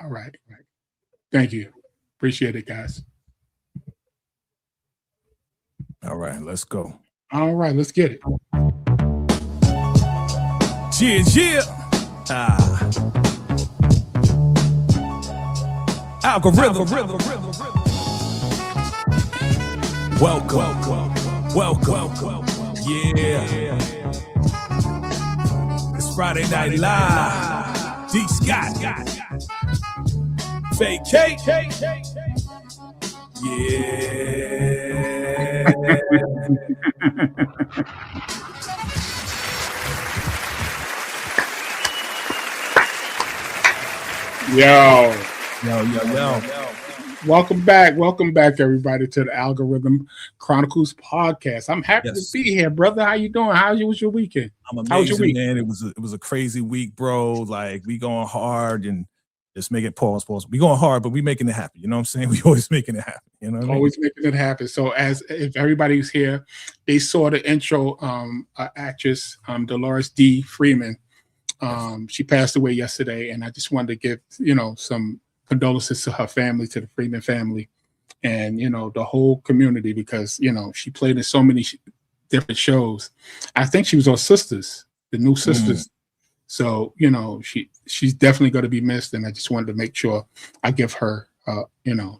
All right. Thank you. Appreciate it, guys. All right, let's go. All right, let's get it. Yeah. Algorithm. Welcome. Yeah. It's Friday Night Live. D. Scott. VACAY. Yeah. Yo. Welcome back, everybody, to the Algorithm Chronicles podcast. I'm happy to be here, brother. How you doing? How was your weekend? I'm amazing, man. It was a crazy week, bro. Like, we going hard and just make it pause. We going hard, but we making it happen. You know what I'm saying? We always making it happen. You know what I mean? Always making it happen. So if everybody's here, they saw the intro, actress Dolores D. Freeman. She passed away yesterday, and I just wanted to give, some condolences to her family, to the Freeman family, and, the whole community, because, she played in so many different shows. I think she was on Sisters, the new Sisters. So, she's definitely going to be missed, and I just wanted to make sure I give her,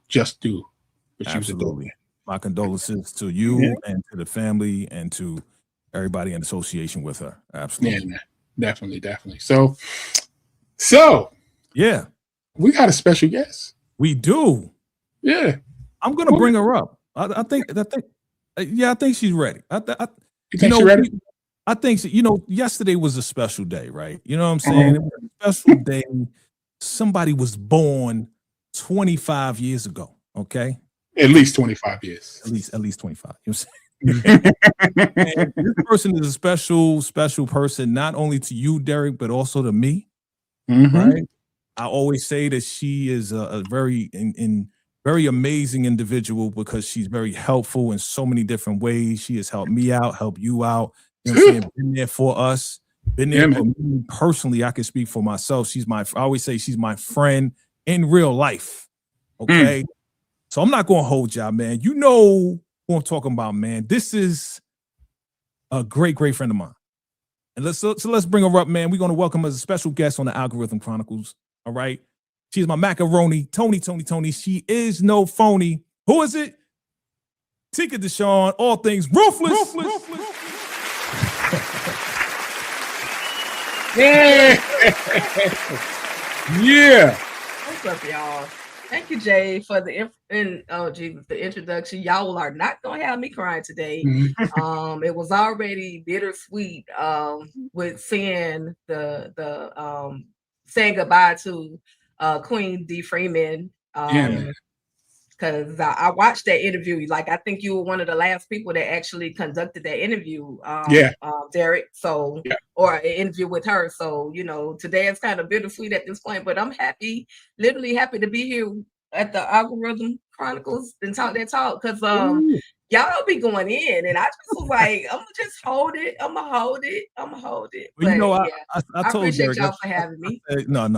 just due. Absolutely. My condolences to you and to the family and to everybody in association with her. Absolutely. Yeah, definitely. So yeah, we got a special guest. We do. Yeah, I'm gonna bring her up. I think she's ready. You think she's ready? I think yesterday was a special day, right? You know what I'm saying? It was a special day. Somebody was born 25 years ago. Okay, at least 25 years. At least 25. You know what I'm saying? And this person is a special person, not only to you, Derek, but also to me. Right? I always say that she is a very very amazing individual because she's very helpful in so many different ways. She has helped me out, helped you out. You know what I'm saying? Been there for us. Been there for me personally. I can speak for myself. I always say she's my friend in real life. Okay. So I'm not gonna hold y'all, man. You know who I'm talking about, man. This is a great friend of mine. And let's bring her up, man. We're gonna welcome her as a special guest on the Algorithm Chronicles. All right. She's my macaroni, Tony. She is no phony. Who is it? Tika Deshawn, all things ruthless. Yeah. What's up, y'all? Thank you, Jay, for the introduction. Y'all are not gonna have me crying today. It was already bittersweet with seeing the saying goodbye to Queen D. Freeman. Because I watched that interview. Like, I think you were one of the last people that actually conducted that interview, Derek. So, or an interview with her. So, today it's kind of bittersweet at this point, but I'm literally happy to be here at the Algorithm Chronicles and talk that talk. Because y'all be going in, and I just was like, I'm gonna just hold it. I'm gonna hold it. Well, but, I told appreciate y'all for having me. No.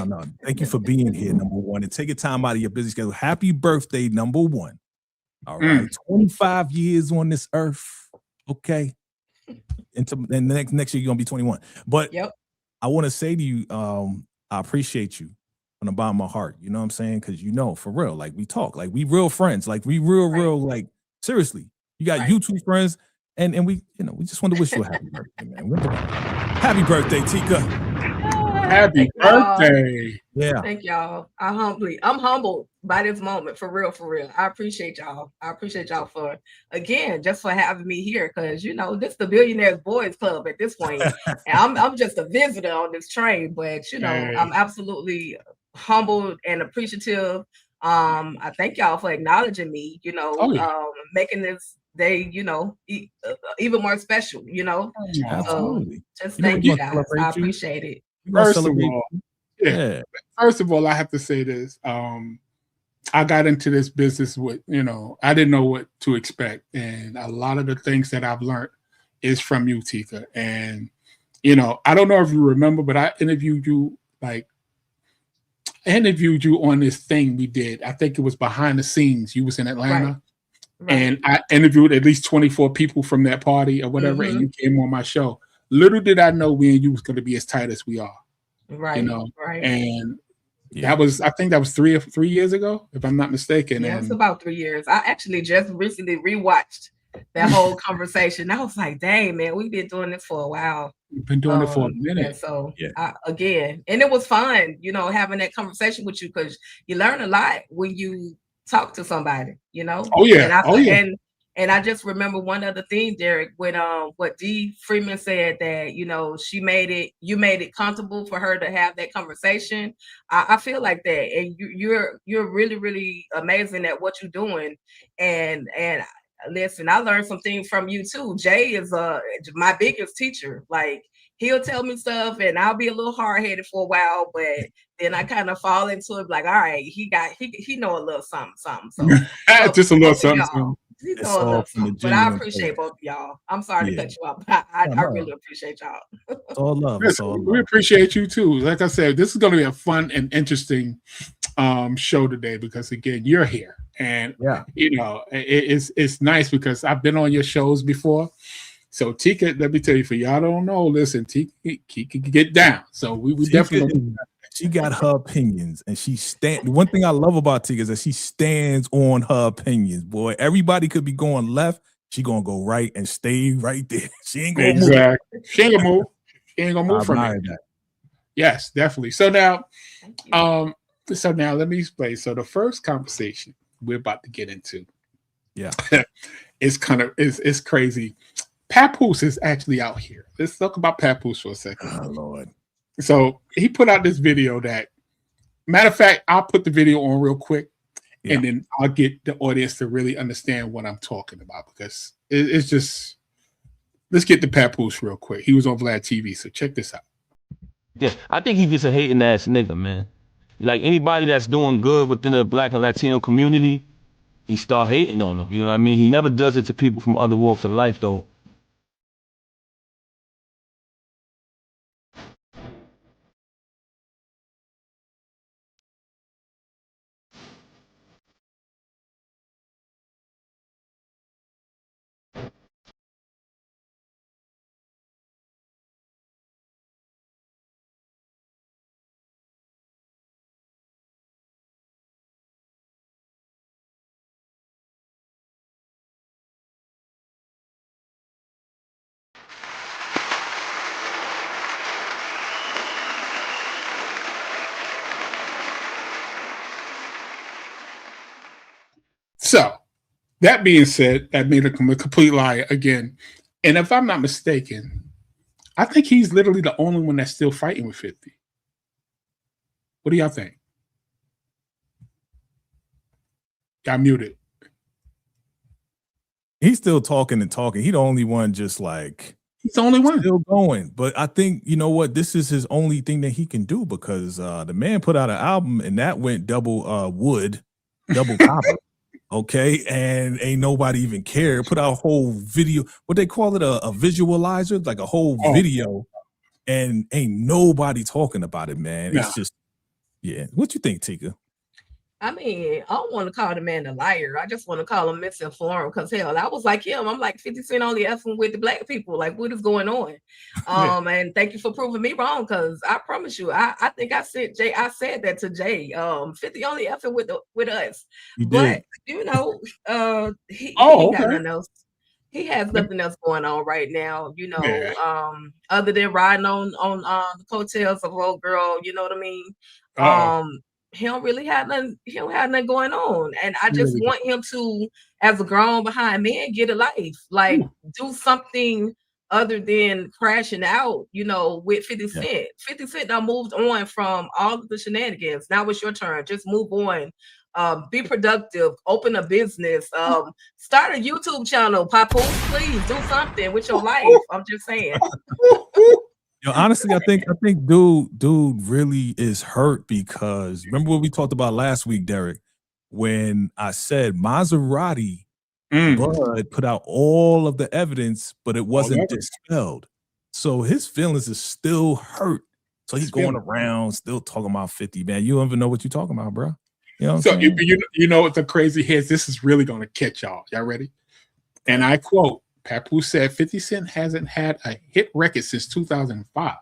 Thank you for being here, number one, and taking time out of your busy schedule. Happy birthday, number one. All right, 25 years on this earth. Okay, and the next year you're gonna be 21. But I want to say to you, I appreciate you from the bottom of my heart. You know what I'm saying? Because for real, like, we talk, like, we real friends, like, we real, like, seriously. You got YouTube friends, and we just want to wish you a happy birthday, man. Happy birthday, Tika. Happy birthday. Yeah. Thank y'all. I'm humbled by this moment, for real. I appreciate y'all. For, again, just for having me here, because this is the Billionaires Boys Club at this point. And I'm just a visitor on this train, but I'm absolutely humbled and appreciative. I thank y'all for acknowledging me, making this day, even more special, Absolutely. Just thank you guys. I appreciate it. First of all, I have to say this. I got into this business with, I didn't know what to expect. And a lot of the things that I've learned is from you, Tika. And, I don't know if you remember, but I interviewed you, like, interviewed you on this thing we did. I think it was behind the scenes. You was in Atlanta. Right. And I interviewed at least 24 people from that party or whatever, and you came on my show. Little did I know we and you was going to be as tight as we are. Right. You know, right. And that was, I think that was 3 years ago, if I'm not mistaken. Yeah, and it's about 3 years. I actually just recently rewatched that whole conversation. I was like, dang, man, we've been doing this for a while. We've been doing it for a minute. And so again, and it was fun, you know, having that conversation with you, because you learn a lot when you talk to somebody, you know. Oh yeah. And I just remember one other thing, Derek, when what D Freeman said, that, you know, you made it comfortable for her to have that conversation. I feel like that, and you're really, really amazing at what you're doing. And listen, I learned some things from you too. Jay is my biggest teacher. Like, he'll tell me stuff and I'll be a little hard-headed for a while, but then I kind of fall into it, like, all right, he know a little something. So just a little something. But I appreciate both of y'all. I'm sorry to cut you off, but I really appreciate y'all. It's all love. We appreciate you too. Like I said, this is going to be a fun and interesting show today, because again, you're here, and you know, it's nice because I've been on your shows before. So Tika, let me tell you, for y'all don't know, listen, Tika can get down. So we definitely. She got her opinions, and she stand. One thing I love about Tika is that she stands on her opinions. Boy, everybody could be going left. She gonna go right and stay right there. She ain't gonna move. She ain't gonna move. She ain't gonna move from there. Yes, definitely. So now, let me explain. So the first conversation we're about to get into, it's crazy. Papoose is actually out here. Let's talk about Papoose for a second. Oh Lord. So he put out this video that, matter of fact, I'll put the video on real quick, and then I'll get the audience to really understand what I'm talking about, because it's just, let's get the Papoose real quick. He was on Vlad TV, so check this out. Yeah, I think he's just a hating ass nigga, man. Like, anybody that's doing good within the Black and Latino community, he start hating on them. You know what I mean? He never does it to people from other walks of life, though. So, that being said, that made him a complete liar again. And if I'm not mistaken, I think he's literally the only one that's still fighting with 50. What do y'all think? Got muted. He's still talking and talking. He the only one just like... He's the only one. Still going. But I think, you know what? This is his only thing that he can do, because the man put out an album and that went double wood, double copper. Okay, and ain't nobody even care. Put out a whole video, what they call it, a visualizer, like a whole video, and ain't nobody talking about it, man. It's just, What you think, Tika? I mean, I don't want to call the man a liar. I just want to call him misinformed, because hell, I was like him. I'm like, 50 Cent only effing with the black people. Like, what is going on? And thank you for proving me wrong, because I promise you, I think I said that to Jay. 50 only effing with us. But you know, he got nothing else. He has nothing else going on right now, you know, other than riding on the coattails of old girl, you know what I mean? He don't really have nothing. He don't have nothing going on, and I just want him to, as a grown behind man, get a life. Like, do something other than crashing out. You know, with 50 Cent. 50 Cent now moved on from all of the shenanigans. Now it's your turn. Just move on. Be productive. Open a business. Start a YouTube channel. Papoose, please do something with your life. I'm just saying. Yo, honestly, I think dude really is hurt, because remember what we talked about last week, Derek, when I said Maserati Bud put out all of the evidence, but it wasn't dispelled. So his feelings is still hurt So he's going around still talking about 50, man. You don't even know what you're talking about, bro. You know what So I'm saying? you know what the crazy is? This is really gonna catch y'all. Y'all ready? And I quote, Papoose said 50 Cent hasn't had a hit record since 2005.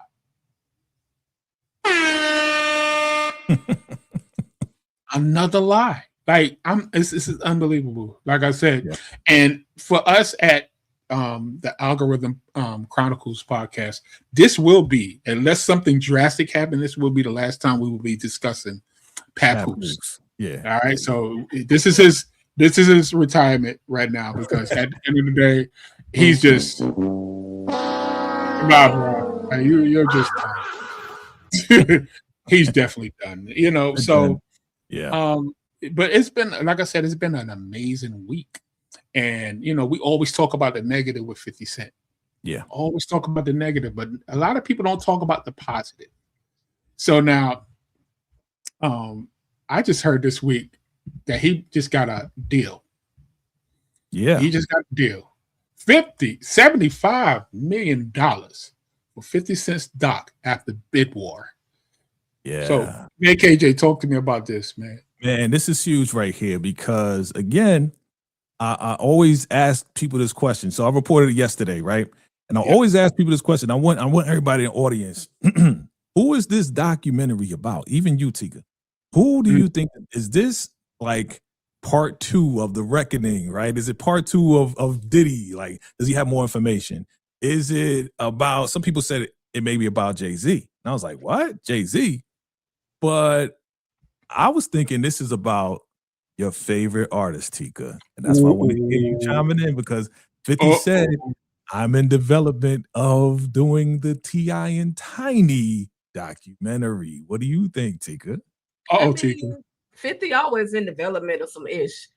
Another lie. Like this is unbelievable. Like I said, and for us at the Algorithm Chronicles podcast, this will be, unless something drastic happens, this will be the last time we will be discussing Papoose. Yeah. All right. So this is his retirement right now, because at the end of the day, he's just bro. You're just done. He's definitely done. You know. So but it's been, like I said, it's been an amazing week. And, you know, we always talk about the negative with 50 Cent. Yeah. Always talk about the negative, but a lot of people don't talk about the positive. So now, I just heard this week that he just got a deal. Yeah. He just got a deal. $75 million for 50 Cent's doc after bid war. Yeah. So, man, KJ, talk to me about this, man. Man, this is huge right here, because again, I always ask people this question. So I reported it yesterday, right? And I always ask people this question. I want everybody in the audience. Who is this documentary about? Even you, Tika. Who do you think is this, like, part 2 of The Reckoning, right? Is it part 2 of Diddy? Like, does he have more information? Is it about, some people said it may be about Jay-Z. And I was like, what? Jay-Z? But I was thinking this is about your favorite artist, Tika. And that's why I want to hear you chiming in, because 50 said, I'm in development of doing the T.I. and Tiny documentary. What do you think, Tika? Tika. 50 always in development of some ish.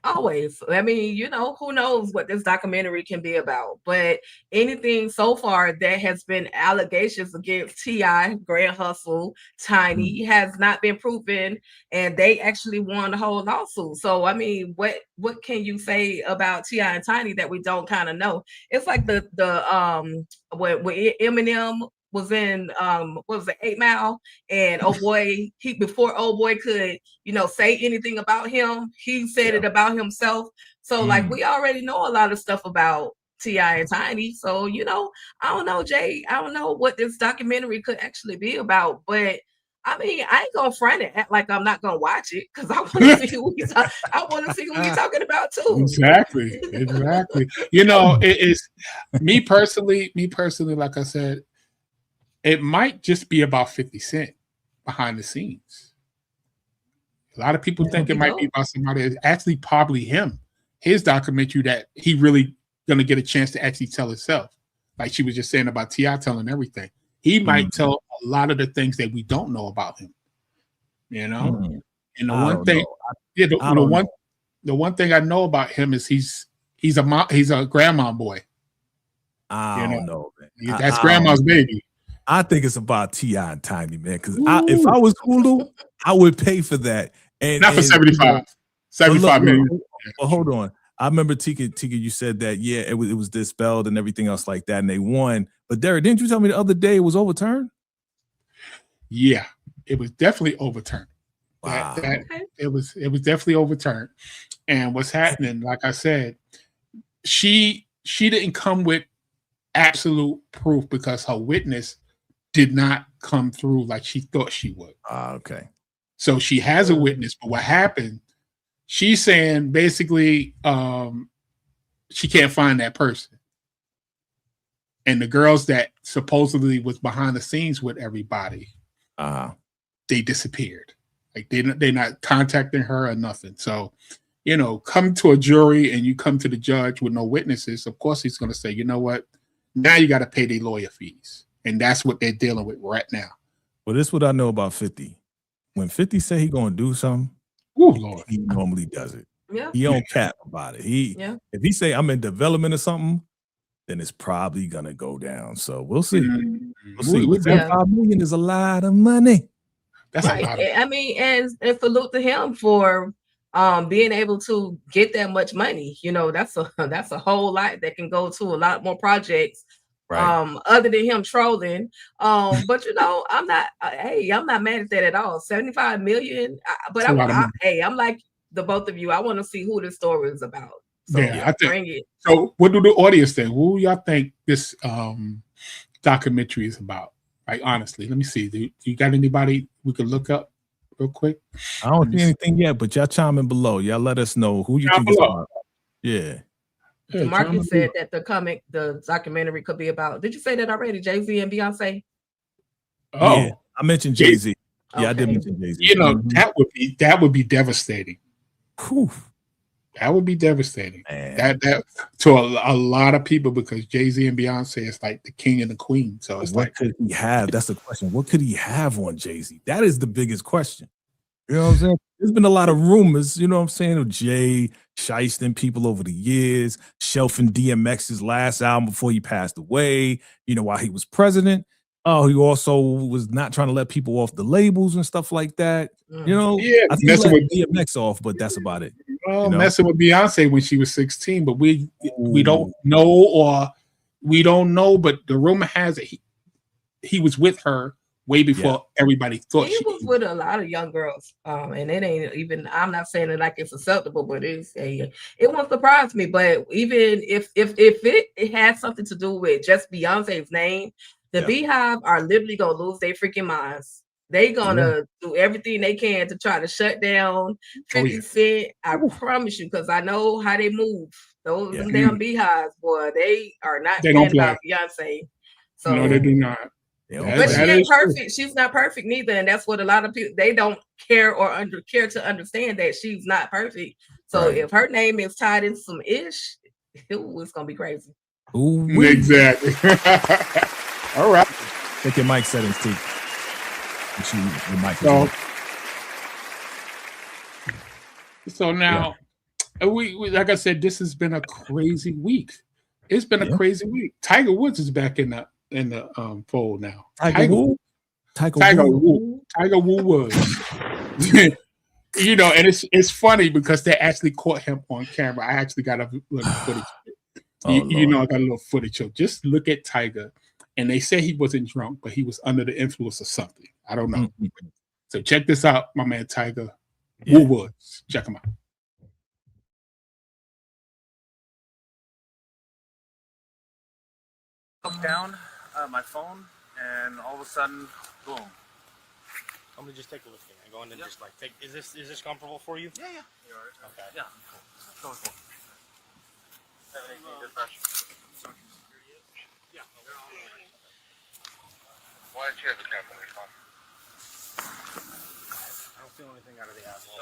Always. I mean, you know, who knows what this documentary can be about, but anything so far that has been allegations against T.I., Grand Hustle, Tiny has not been proven, and they actually won the whole lawsuit. So, I mean, what can you say about T.I. and Tiny that we don't kind of know? It's like the when Eminem was in what was it, 8 Mile, and before old boy could, you know, say anything about him, he said it about himself. So like, we already know a lot of stuff about T.I. and Tiny. So, you know, I don't know, Jay, I don't know what this documentary could actually be about, but I mean, I ain't gonna front it, act like I'm not gonna watch it, because I want to see who he's talking about too. Exactly. You know, it is me personally, like I said, it might just be about 50 Cent behind the scenes. A lot of people think it might be about somebody. It's actually probably him, his documentary that he really going to get a chance to actually tell himself. Like she was just saying about T.I. telling everything. He might tell a lot of the things that we don't know about him. You know? And the one thing, the one thing I know about him is he's a grandma boy. I don't know, man. That's grandma's baby. I think it's about T.I. and Tiny, man. Because if I was Hulu, I would pay for that. And not for 75. 75 million. Well, hold on. I remember Tika, you said that, it was dispelled and everything else like that, and they won. But Derek, didn't you tell me the other day it was overturned? Yeah, it was definitely overturned. Wow. It was definitely overturned. And what's happening, like I said, she didn't come with absolute proof because her witness did not come through like she thought she would. Okay. So she has a witness, but what happened, she's saying basically she can't find that person. And the girls that supposedly was behind the scenes with everybody, they disappeared. Like they're not contacting her or nothing. So, you know, come to a jury and you come to the judge with no witnesses, of course he's going to say, you know what, now you got to pay their lawyer fees. And that's what they're dealing with right now. Well, this is what I know about 50. When 50 say he going to do something, Lord, he normally does it. Yeah. He don't cap about it. If he say I'm in development or something, then it's probably going to go down. So we'll see. We'll see. $5 million is a lot of money. That's a lot. I mean, and salute to him for being able to get that much money. You know, that's a whole lot that can go to a lot more projects Right. Other than him trolling. But you know, I'm not mad at that at all. 75 million. But I'm like the both of you. I want to see who this story is about. So I think. Bring it. So what do the audience think? Who y'all think this documentary is about? Like honestly, let me see. Do you got anybody we could look up real quick? I don't see anything yet, but y'all chime in below. Y'all let us know who you think it's about. Yeah. Marcus said that the documentary could be about. Did you say that already? Jay-Z and Beyonce. Oh, yeah, I mentioned Jay-Z. Yeah, I did mention Jay-Z. You know, that would be devastating. Whew. That would be devastating. Man. That to a lot of people, because Jay-Z and Beyonce is like the king and the queen. So it's what could he have? That's the question. What could he have on Jay-Z? That is the biggest question. You know what I'm saying? There's been a lot of rumors, you know what I'm saying, of Jay Sheisty people over the years, shelving DMX's last album before he passed away, you know, while he was president. Oh, he also was not trying to let people off the labels and stuff like that. You know, I think he let DMX off, but that's about it. Well, messing with Beyonce when she was 16, but we don't know, but the rumor has it he was with her way before everybody thought he was with a lot of young girls. And it ain't even, I'm not saying it like it's acceptable, but it won't surprise me. But even if it has something to do with just Beyonce's name, the Beehive are literally gonna lose their freaking minds. They gonna do everything they can to try to shut down 50 Cent. I promise you, because I know how they move. Those damn Beehives, boy, they are not playing about Beyonce. So no, they do not. But she ain't perfect. True. She's not perfect neither, and that's what a lot of people, they don't care care to understand, that she's not perfect. So if her name is tied in some ish, it's gonna be crazy. Ooh, exactly. All right. Take your mic settings too. Your mic. So now, we like I said, this has been a crazy week. It's been a crazy week. Tiger Woods is back in the fold now. Tiger Woo Woods. You know, and it's funny because they actually caught him on camera. I actually got a little footage. You know, I got a little footage of. Just look at Tiger, and they say he wasn't drunk, but he was under the influence of something. I don't know. So check this out, my man Tiger Woo Woods. Check him out. Down my phone, and all of a sudden, boom. Let me just take a look here. Go in and just like take. Is this comfortable for you? Yeah. You're all right. Okay. Yeah. Cool. Yeah. Why did you have the cap on your phone? I don't feel anything out of the asshole.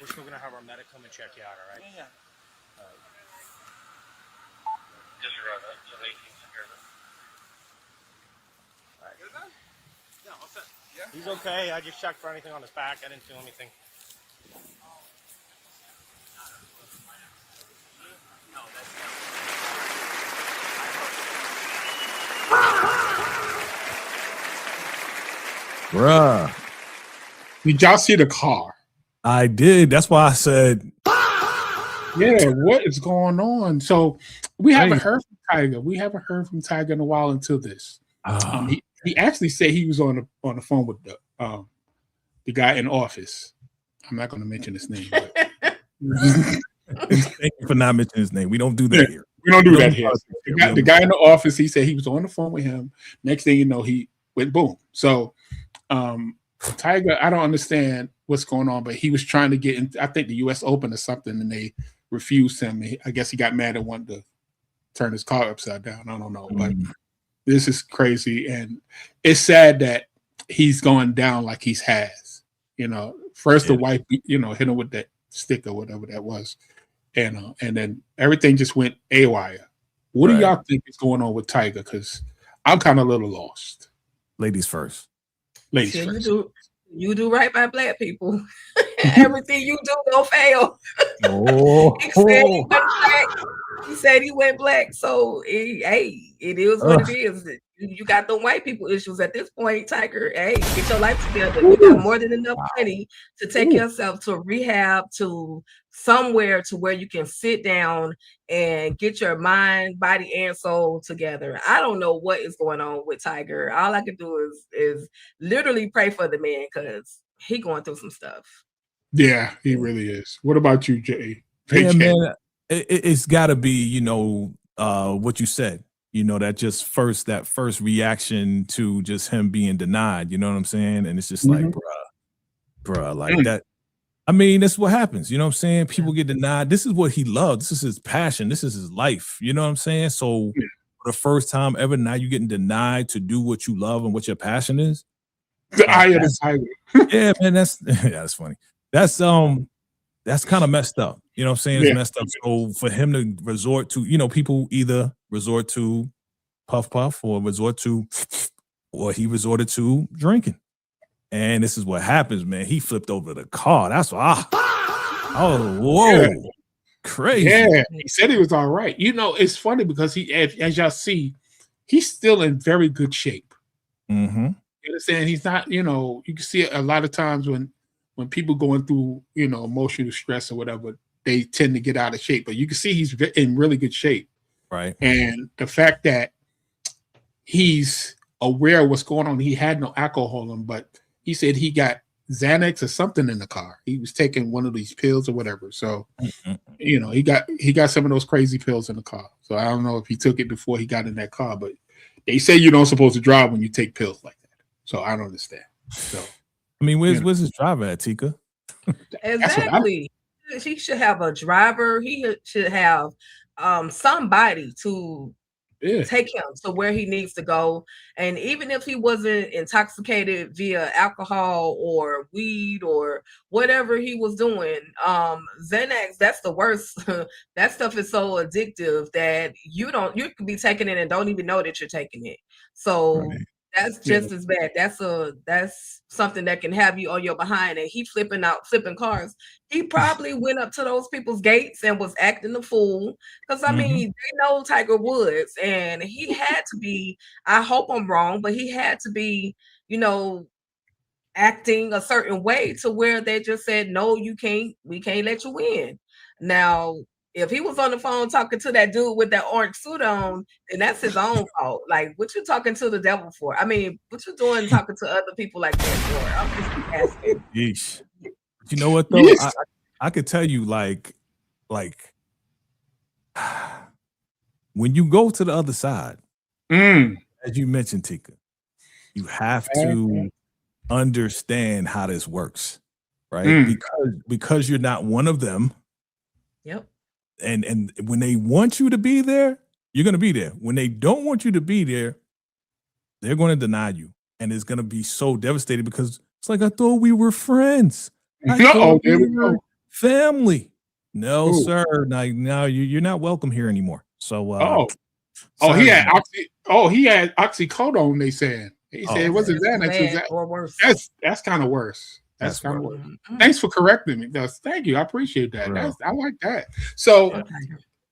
We're still gonna have our medic come and check you out. All right. Yeah. All right. Disregard that. So 18 secure that. Yeah, what's that? Yeah. He's okay. I just checked for anything on his back. I didn't feel anything. Bruh. Did y'all see the car? I did. That's why I said, yeah, what is going on? So we haven't heard from Tiger. We haven't heard from Tiger in a while until this. He actually said he was on the phone with the guy in office. I'm not going to mention his name. But thank you for not mentioning his name. We don't do that here. We don't do that here. The guy in the office, he said he was on the phone with him. Next thing you know, he went boom. So Tiger, I don't understand what's going on, but he was trying to get in, I think, the U.S. Open or something, and they refused him. I guess he got mad and wanted to turn his car upside down. I don't know, but this is crazy, and it's sad that he's going down like he has. You know, first the wife, hit him with that stick or whatever that was, and then everything just went haywire. What do y'all think is going on with Tiger? Because I'm kind of a little lost. Ladies first. Ladies first. You do right by black people. Everything you do don't fail. He said he went black, so hey, it is what it is. You got the white people issues at this point, Tiger. Hey, get your life together. You got more than enough money to take yourself to rehab, to somewhere to where you can sit down and get your mind, body, and soul together. I don't know what is going on with Tiger. All I can do is literally pray for the man because he going through some stuff. Yeah, he really is. What about you, Jay? Yeah, man, it's got to be, you know, what you said. You know, that first reaction to just him being denied. You know what I'm saying? And it's just like, bruh, like that. I mean, that's what happens. You know what I'm saying? People get denied. This is what he loves. This is his passion. This is his life. You know what I'm saying? So for the first time ever, now you're getting denied to do what you love and what your passion is. The eye of the tiger. Yeah, man, that's funny. That's kind of messed up. You know what I'm saying? It's messed up. So for him to resort to, you know, people either resort to puff or he resorted to drinking. And this is what happens, man. He flipped over the car. That's why. Oh, whoa. Crazy. Yeah, he said he was all right. You know, it's funny because he, as y'all see, he's still in very good shape. Mm-hmm. You understand? He's not, you know, you can see it a lot of times when people going through, you know, emotional stress or whatever, they tend to get out of shape. But you can see he's in really good shape. Right. And the fact that he's aware of what's going on, he had no alcohol in him, but he said he got Xanax or something in the car. He was taking one of these pills or whatever. So, you know, he got some of those crazy pills in the car. So I don't know if he took it before he got in that car, but they say you don't supposed to drive when you take pills like that. So I don't understand. So I mean, where's his driver at, Tika? Exactly. He should have a driver. He should have somebody to take him to where he needs to go. And even if he wasn't intoxicated via alcohol or weed or whatever he was doing, Xanax, that's the worst. That stuff is so addictive that you could be taking it and don't even know that you're taking it. So that's just as bad. That's something that can have you on your behind. And he flipping cars. He probably went up to those people's gates and was acting the fool. Because I mean, they know Tiger Woods, and he had to be. I hope I'm wrong, but he had to be, you know, acting a certain way to where they just said, "No, you can't. We can't let you win." Now, if he was on the phone talking to that dude with that orange suit on, then that's his own fault. Like, what you talking to the devil for? I mean, what you doing talking to other people like that for? I'm just asking. Yeesh. You know what though? Yes. I could tell you, like when you go to the other side, as you mentioned, Tika, you have to understand how this works, right? Because you're not one of them. Yep. And when they want you to be there, you're going to be there. When they don't want you to be there, they're going to deny you. And it's going to be so devastating because it's like, I thought we were friends. I thought we were family. No, sir. Now you're not welcome here anymore. So, he had oxycodone, they said. He said it wasn't Xanax. Or worse. That's kind of worse. That's kind of worse. Thanks for correcting me. Thank you. I appreciate that. I like that. So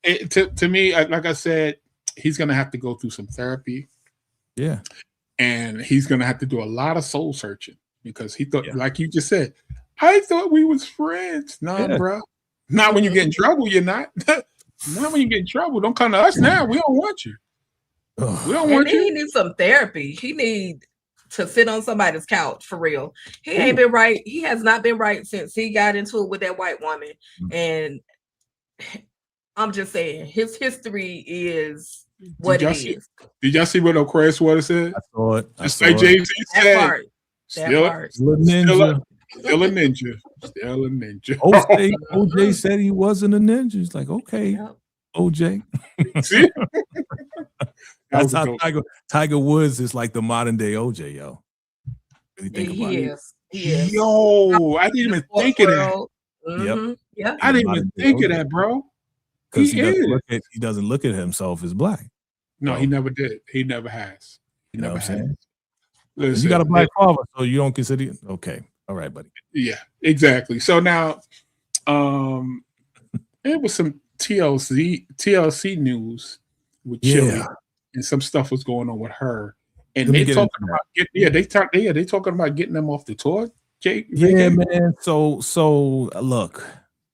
to me, like I said, he's going to have to go through some therapy. Yeah. And he's going to have to do a lot of soul searching because he thought, like you just said, I thought we was friends. No, bro. Not when you get in trouble, you're not. Not when you get in trouble. Don't come to us now. We don't want you. We don't want you. He needs some therapy. He needs to sit on somebody's couch for real. He ain't been right. He has not been right since he got into it with that white woman. And I'm just saying, his history is what it is. Did y'all see what Aquarius Water said? I saw it. Just like Jay-Z said. That part. Still a ninja. Still a ninja. Still a ninja. OJ said he wasn't a ninja. He's like, okay, OJ. See? That's how Tiger Woods is like the modern day OJ, yo. He is. Yo, I didn't even think of that. Yep. I didn't even think of that, bro. Because he doesn't look at himself as black. No, he never did. He never has. You know what I'm saying? Listen, you got a black father, so you don't consider it? Okay. All right, buddy. Yeah, exactly. So now, it was some TLC news with Chili, and some stuff was going on with her, and they talking about they talking about getting them off the tour. Jake, yeah, man. So look,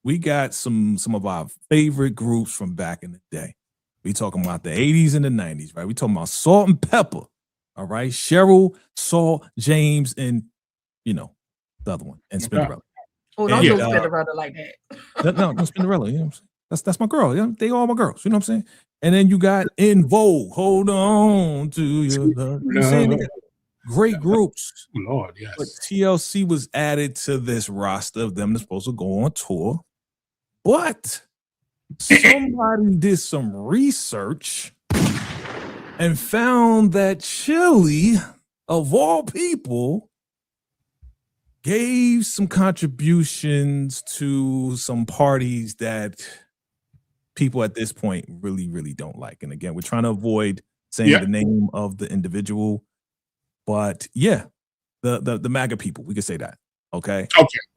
we got some of our favorite groups from back in the day. We talking about the 80s and the 90s, right? We talking about Salt and Pepper, all right? Cheryl, Salt, James, and the other one, and Spinderella. Oh, don't do Spinderella like that. No, Spinderella. You know what I'm saying? That's my girl. Yeah, they all my girls. You know what I'm saying? And then you got In Vogue. Hold on to your love. You know what I'm saying? Great groups. Lord, yes. But TLC was added to this roster of them that's supposed to go on tour. But somebody did some research and found that Chili, of all people, gave some contributions to some parties that people at this point really, really don't like. And again, we're trying to avoid saying the name of the individual. But yeah, the MAGA people, we could say that. Okay.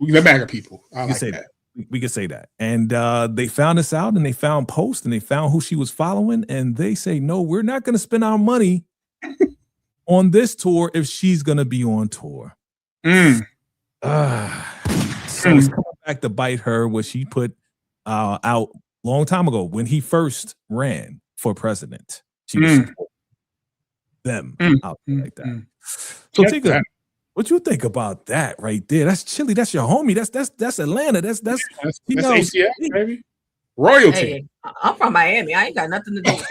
The MAGA people. I like that. We could say that. And they found us out, and they found posts, and they found who she was following, and they say, no, we're not going to spend our money on this tour if she's going to be on tour. So it's coming back to bite her, what she put out a long time ago when he first ran for president. She was supporting them out there like that. So what you think about that right there? That's Chili. That's your homie. That's Atlanta. That's ACF, baby. Royalty. Hey, I'm from Miami. I ain't got nothing to do with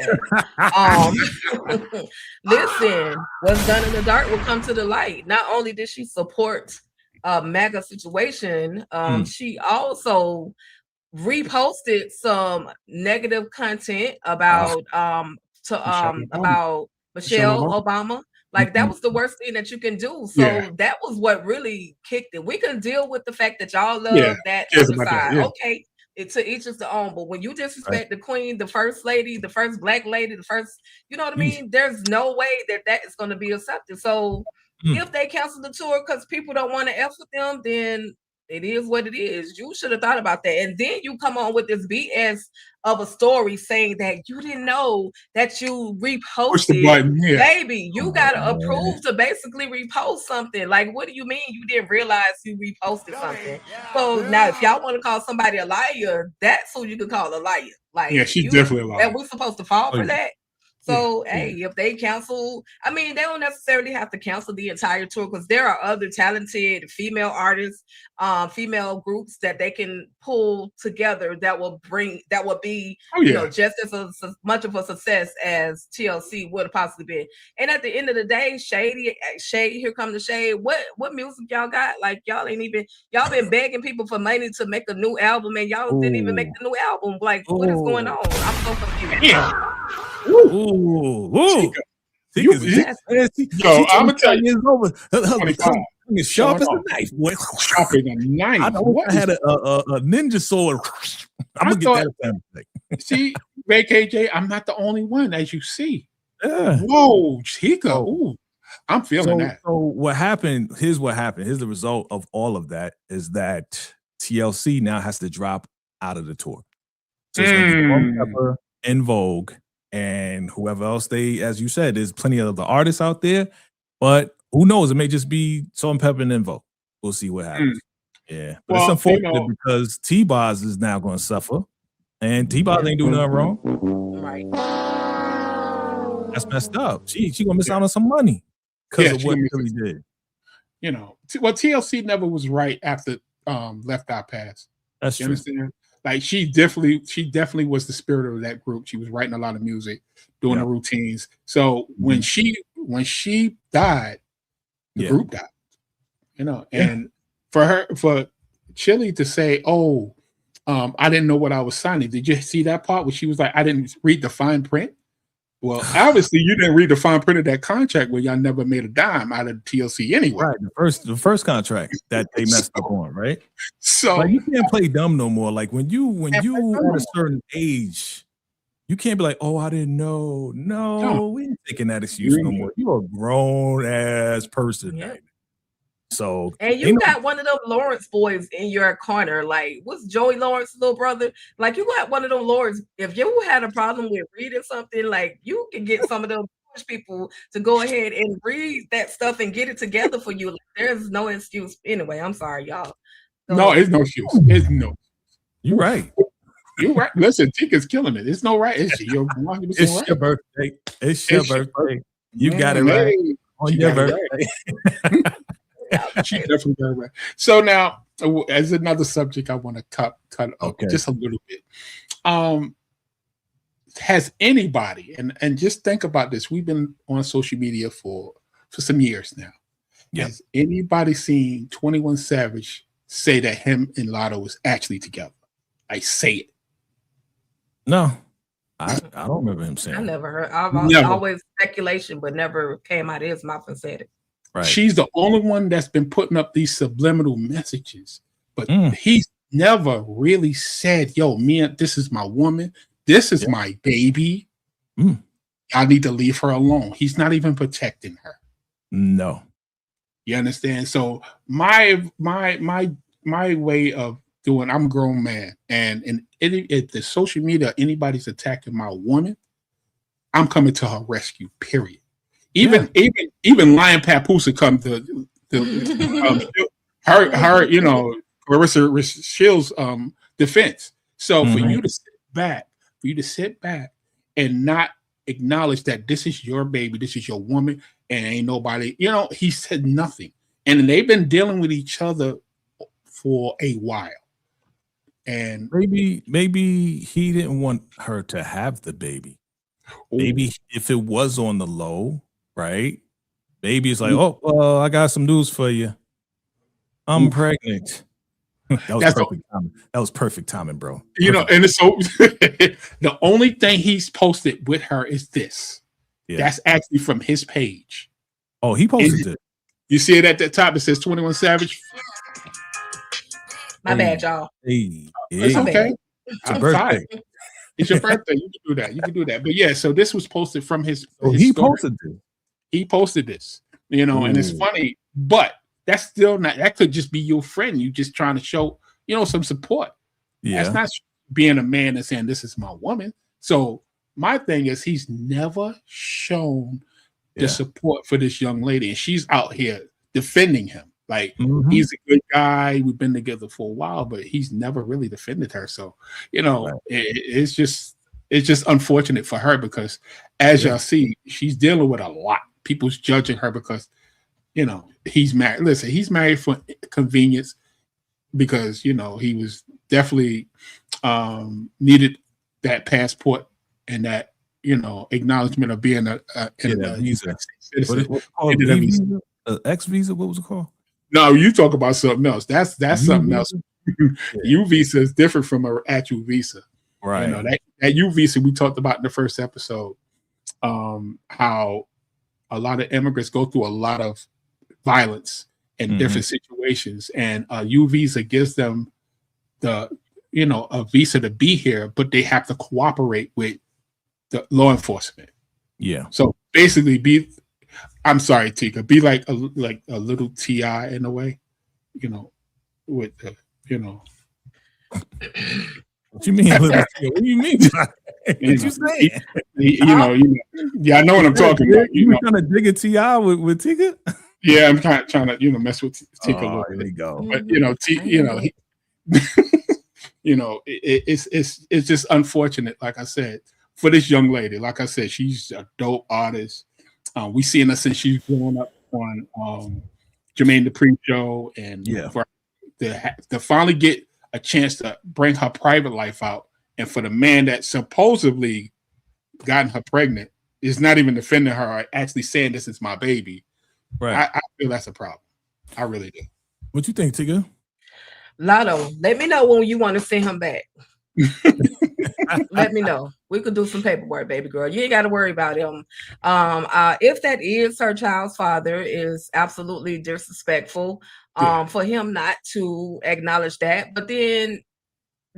that. Listen, what's done in the dark will come to the light. Not only did she support MAGA situation, she also reposted some negative content about about Michelle Obama. Like that was the worst thing that you can do. So that was what really kicked it. We can deal with the fact that y'all love that other side. Okay, to each is their own. But when you disrespect the queen, the first lady, the first black lady, the first, you know what I mean? There's no way that is going to be accepted. So if they cancel the tour because people don't want to F with them, then it is what it is. You should have thought about that. And then you come on with this BS of a story saying that you didn't know that you reposted. Baby, you got to approve to basically repost something. Like, what do you mean you didn't realize you reposted something? So now if y'all want to call somebody a liar, that's who you can call a liar. Like, she's definitely a liar. And we're supposed to fall for that. So, if they cancel, I mean, they don't necessarily have to cancel the entire tour because there are other talented female artists, female groups that they can pull together that will be, just as much of a success as TLC would have possibly been. And at the end of the day, Shade, here come the Shade. What music y'all got? Like, y'all been begging people for money to make a new album, and y'all didn't even make the new album. Like, what is going on? I'm so confused. I'm gonna tell you, it's sharp as a knife. Sharper than a knife. I had a ninja sword. I'm gonna get that. See, VACAY-J, I'm not the only one, as you see. Yeah. Whoa, Chico. Ooh, I'm feeling that. So what happened? Here's what happened. Here's the result of all of that is that TLC now has to drop out of the tour. So it's gonna be Pepper, In Vogue, and whoever else as you said, there's plenty of the artists out there, but who knows? It may just be Salt and Pepper and In Vogue. We'll see what happens. Yeah, but it's unfortunate because T-Boz is now going to suffer, and T-Boz ain't doing nothing wrong. Right. That's messed up. She gonna miss out on some money because of what Billy did. TLC never was right after Left Eye Pass. That's true. Understand? Like she definitely was the spirit of that group. She was writing a lot of music, doing the routines. So when she died, the group died. And for Chili to say, I didn't know what I was signing. Did you see that part where she was like, I didn't read the fine print? Well, obviously you didn't read the fine print of that contract where y'all never made a dime out of TLC anyway. Right, the first contract that they messed up on, right? So like, you can't play dumb no more. Like when you at a certain age, you can't be like, I didn't know. No, we ain't taking that excuse no more. You're a grown ass person. Yeah. So And you got one of them Lawrence boys in your corner. Like, what's Joey Lawrence's little brother? Like, you got one of them Lawrence. If you had a problem with reading something, like, you can get some of those people to go ahead and read that stuff and get it together for you. Like, there's no excuse. Anyway, I'm sorry, y'all. No, it's no excuse. It's no. You're right. You're right. Listen, Tika's killing it. It's no right. It's your birthday. It's your birthday. You got it right. On your birthday. She definitely got it right. So now, as another subject, I want to cut up just a little bit. Has anybody, and just think about this, we've been on social media for some years now. Yep. Has anybody seen 21 Savage say that him and Lotto was actually together? I say it. No. I don't remember him saying. I never heard. I've always speculation, but never came out of his mouth and said it. Right. She's the only one that's been putting up these subliminal messages, but he's never really said, "Yo, this is my woman. This is my baby. I need to leave her alone." He's not even protecting her. No. You understand? So my way of doing, I'm a grown man, and if the social media anybody's attacking my woman, I'm coming to her rescue. Period. Even Lion Papoose come to her Clarissa Shields' defense. So for you to sit back and not acknowledge that this is your baby, this is your woman, and ain't nobody, he said nothing. And they've been dealing with each other for a while. And maybe he didn't want her to have the baby. Ooh. Maybe if it was on the low, right? Maybe it's like, I got some news for you. I'm pregnant. That was perfect timing, bro. And it's so the only thing he's posted with her is this. Yeah. That's actually from his page. Oh, he posted it. You see it at the top. It says 21 Savage. My bad, y'all. It's okay. It's your birthday. It's your birthday. You can do that. But yeah, so this was posted from his. He posted this. He posted this. And it's funny, but that's still not. That could just be your friend. You just trying to show, some support. Yeah, that's not being a man and saying this is my woman. So my thing is, he's never shown the support for this young lady, and she's out here defending him. Like he's a good guy. We've been together for a while, but he's never really defended her. So it's just unfortunate for her because, as y'all see, she's dealing with a lot. People's judging her because he's married. Listen, he's married for convenience because he was definitely needed that passport and that acknowledgement of being a visa. Citizen. X visa. What was it called? No, you talk about something else. That's something else. U visa is different from an actual visa. Right. That U visa we talked about in the first episode. How a lot of immigrants go through a lot of violence in different situations, and a U visa gives them a visa to be here, but they have to cooperate with the law enforcement. Yeah. So basically, I'm sorry, Tika, be like a little T.I. in a way, with the, What you mean? What do you mean? What you saying? Yeah, I know what I'm talking about. You trying to dig a T.I. with Tika? Yeah, I'm trying to mess with Tika a little bit. There you go. But it's just unfortunate, like I said, for this young lady. Like I said, she's a dope artist. We seen her since she's growing up on Jermaine Dupri show, and for to finally get a chance to bring her private life out, and for the man that supposedly gotten her pregnant is not even defending her or actually saying this is my baby. Right. I feel that's a problem. I really do. What you think, Tika? Lotto, let me know when you want to send him back. Let me know. We could do some paperwork, baby girl. You ain't got to worry about him. If that is her child's father, is absolutely disrespectful for him not to acknowledge that. But then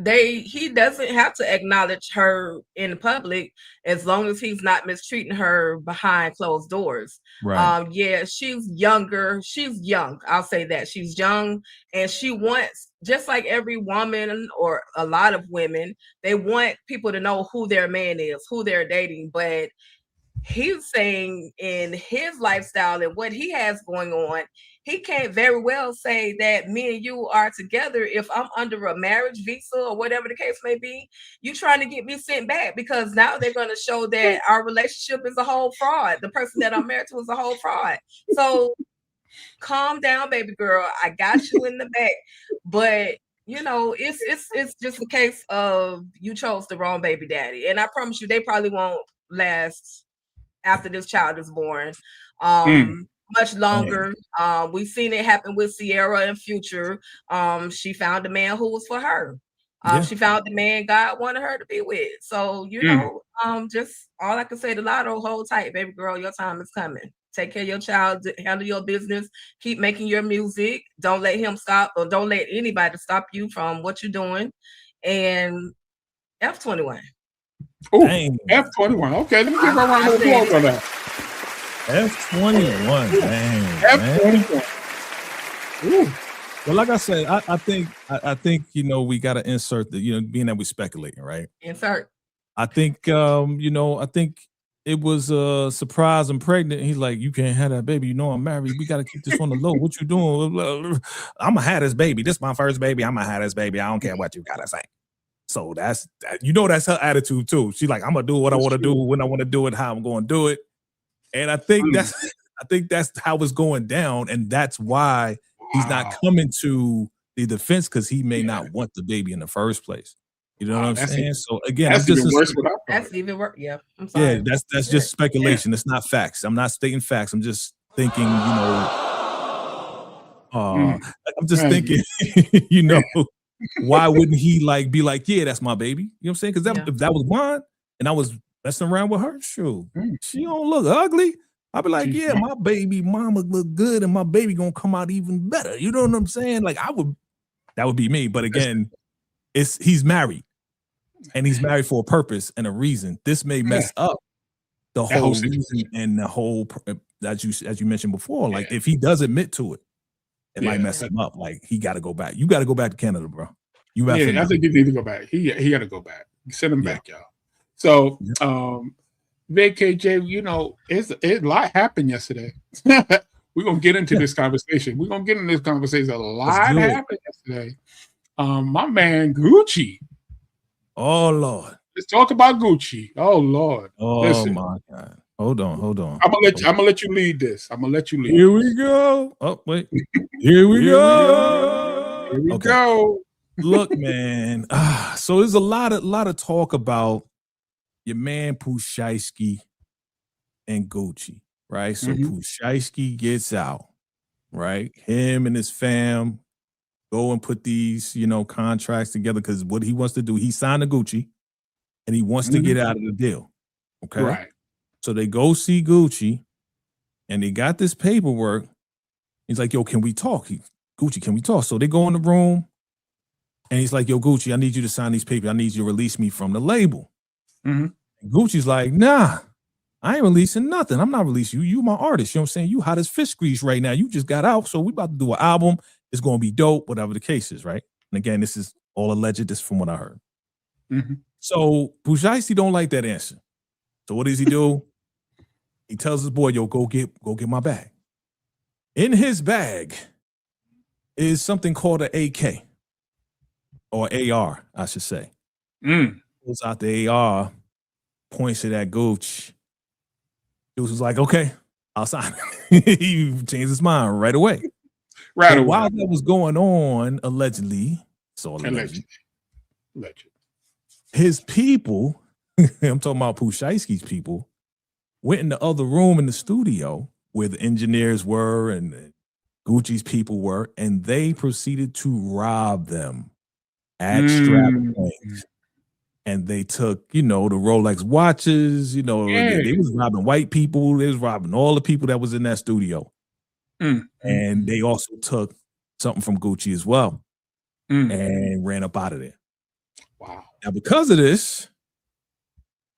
he doesn't have to acknowledge her in public as long as he's not mistreating her behind closed doors. Right. Yeah, she's younger. She's young. I'll say that. She's young, and she wants, just like every woman or a lot of women, they want people to know who their man is, who they're dating. But he's saying in his lifestyle and what he has going on, he can't very well say that me and you are together if I'm under a marriage visa or whatever the case may be. You trying to get me sent back, because now they're going to show that our relationship is a whole fraud. The person that I'm married to is a whole fraud. So calm down, baby girl. I got you in the back. But you know, it's just a case of you chose the wrong baby daddy. And I promise you, they probably won't last after this child is born much longer. We've seen it happen with Sierra and Future. She found a man who was for her. She found the man God wanted her to be with. So you know, just all I can say to Lotto, hold tight, baby girl, your time is coming. Take care of your child, handle your business, keep making your music. Don't let him stop, or don't let anybody stop you from what you're doing. And F21. Oh, F21. Okay, let me give her a round of applause for that. F21, dang, F21. Ooh. Well, like I said, I think you know, we got to insert the, you know, being that we're speculating, right? Insert. I think you know, I think it was a surprise I'm pregnant. He's like, you can't have that baby. You know I'm married. We got to keep this on the low. What you doing? I'm gonna have this baby. This is my first baby. I'm gonna have this baby. I don't care what you gotta say. So that's, you know, that's her attitude too. She's like, I'm gonna do what I want to do when I want to do it, how I'm going to do it. And I think that's how it's going down, and that's why he's not coming to the defense, because he may not want the baby in the first place. You know what I'm saying? So again, that's even worse. That's even worse. Yeah, I'm sorry. Yeah, that's just speculation. It's not facts. I'm not stating facts. I'm just thinking, you know. I'm just thinking, you know. Why wouldn't he like be like, yeah, that's my baby? You know what I'm saying? Because if that was mine and I was messing around with her, sure, she don't look ugly. I'd be like, yeah, my baby mama look good and my baby gonna come out even better. You know what I'm saying? Like that would be me. But again, he's married, and he's married for a purpose and a reason. This may mess up the whole reason and the whole, as you mentioned before. Like if he does admit to it, it might mess him up. Like he got to go back. You got to go back to Canada, bro. I think you need to go back. He got to go back. Send him back, y'all. So, VACAY-J, you know, a lot happened yesterday. We're gonna get into this conversation. We're gonna get into this conversation. A lot happened yesterday. My man Gucci. Oh Lord. Let's talk about Gucci. Oh Lord. Oh listen. My God. Hold on. I'm gonna let you lead this. I'm gonna let you lead. Here we go. Oh wait. Here we go. Here we go. Look, man. So there's a lot of talk about your man Pooh Sheisty and Gucci, right? So Pooh Sheisty gets out, right? Him and his fam go and put these, you know, contracts together, because what he wants to do, he signed a Gucci and he wants to get out of the deal. Okay. Right. So they go see Gucci and they got this paperwork. He's like, yo, can we talk? Gucci, can we talk? So they go in the room and he's like, yo, Gucci, I need you to sign these papers. I need you to release me from the label. And Gucci's like, nah, I ain't releasing nothing. I'm not releasing you. You my artist. You know what I'm saying? You hot as fish grease right now. You just got out. So we about to do an album. It's going to be dope, whatever the case is, right? And again, this is all alleged. This is from what I heard. So Pooh Sheisty don't like that answer. So what does he do? He tells his boy, yo, go get my bag. In his bag is something called an AK, or AR, I should say. Pulls out the AR, points it at Gucci. Gucci was like, okay, I'll sign it. He changed his mind right away. Right away. While that was going on, allegedly, his people, I'm talking about Pooh Sheisty's people, went in the other room in the studio where the engineers were and Gucci's people were, and they proceeded to rob them at strap points. And they took, you know, the Rolex watches, you know, they was robbing white people. They was robbing all the people that was in that studio. And they also took something from Gucci as well and ran up out of there. Wow. Now, because of this,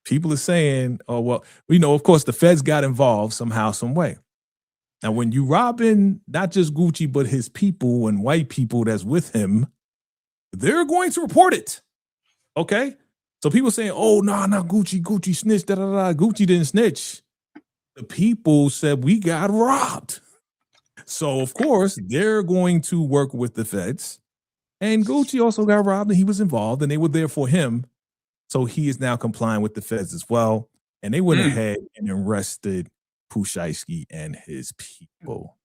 people are saying, oh, well, of course, the feds got involved somehow, some way. Now, when you robbing not just Gucci, but his people and white people that's with him, they're going to report it. Okay? So people saying, oh, no, Gucci snitched, Gucci didn't snitch. The people said we got robbed. So, of course, they're going to work with the feds. And Gucci also got robbed and he was involved and they were there for him. So he is now complying with the feds as well. And they went ahead and arrested Pooh Sheisty and his people.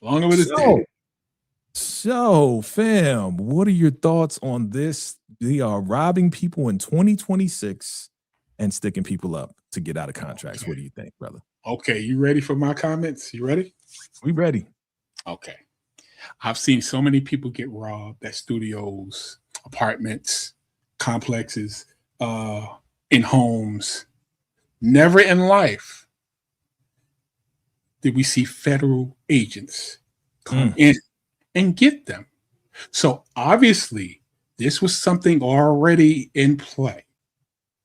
Longer with his So, fam, what are your thoughts on this? They are robbing people in 2026 and sticking people up to get out of contracts. Okay. What do you think, brother? Okay, you ready for my comments? You ready? We ready. Okay. I've seen so many people get robbed at studios, apartments, complexes, in homes. Never in life did we see federal agents come in and get them. So obviously, this was something already in play.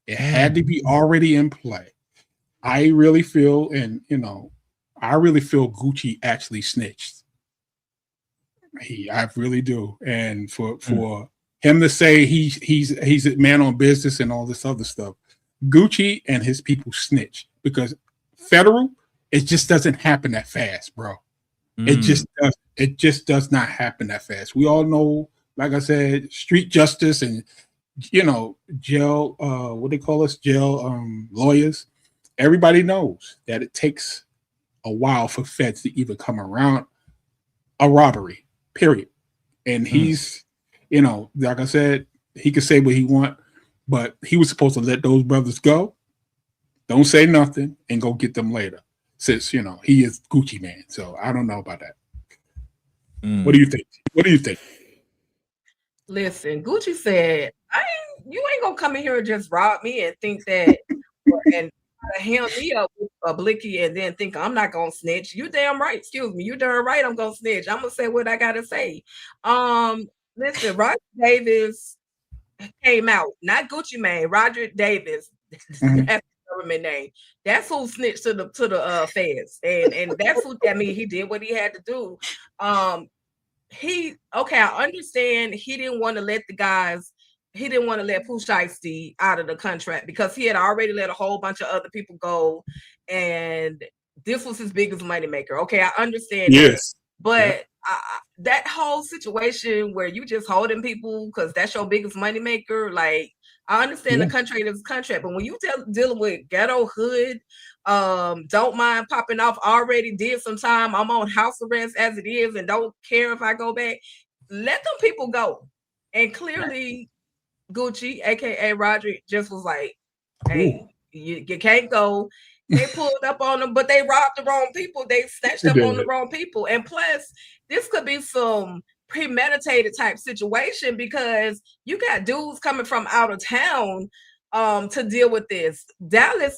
It had to be already in play. I really feel, I really feel Gucci actually snitched. I really do. And for him to say he's a man on business and all this other stuff, Gucci and his people snitch because federal, it just doesn't happen that fast, bro. It just does not happen that fast. We all know, like I said, street justice and jail, what they call us, jail lawyers. Everybody knows that it takes a while for feds to even come around a robbery, period. And he's, like I said, he could say what he want, but he was supposed to let those brothers go. Don't say nothing and go get them later. Since, he is Gucci man. So I don't know about that. What do you think? What do you think? Listen, Gucci said, you ain't gonna come in here and just rob me and think that and hand me up with a blicky and then think I'm not gonna snitch. You damn right, excuse me. You darn right I'm gonna snitch. I'm gonna say what I gotta say. Listen, Roger Davis came out, not Gucci Mane, Roger Davis. That's the government name. That's who snitched to the feds. And that's who, he did what he had to do. I understand he didn't want to let Pooh Sheisty out of the contract because he had already let a whole bunch of other people go, and this was his biggest moneymaker. Okay, I understand. Yes, but that whole situation where you just holding people because that's your biggest moneymaker, like I understand the contract is contract, but when you dealing with ghetto hood, don't mind popping off. Already did some time. I'm on house arrest as it is, and don't care if I go back. Let them people go. And clearly, Gucci, aka Roger, just was like, "Hey, you can't go." They pulled up on them, but they robbed the wrong people. They snatched up on the wrong people, and plus, this could be some premeditated type situation because you got dudes coming from out of town to deal with this. Dallas,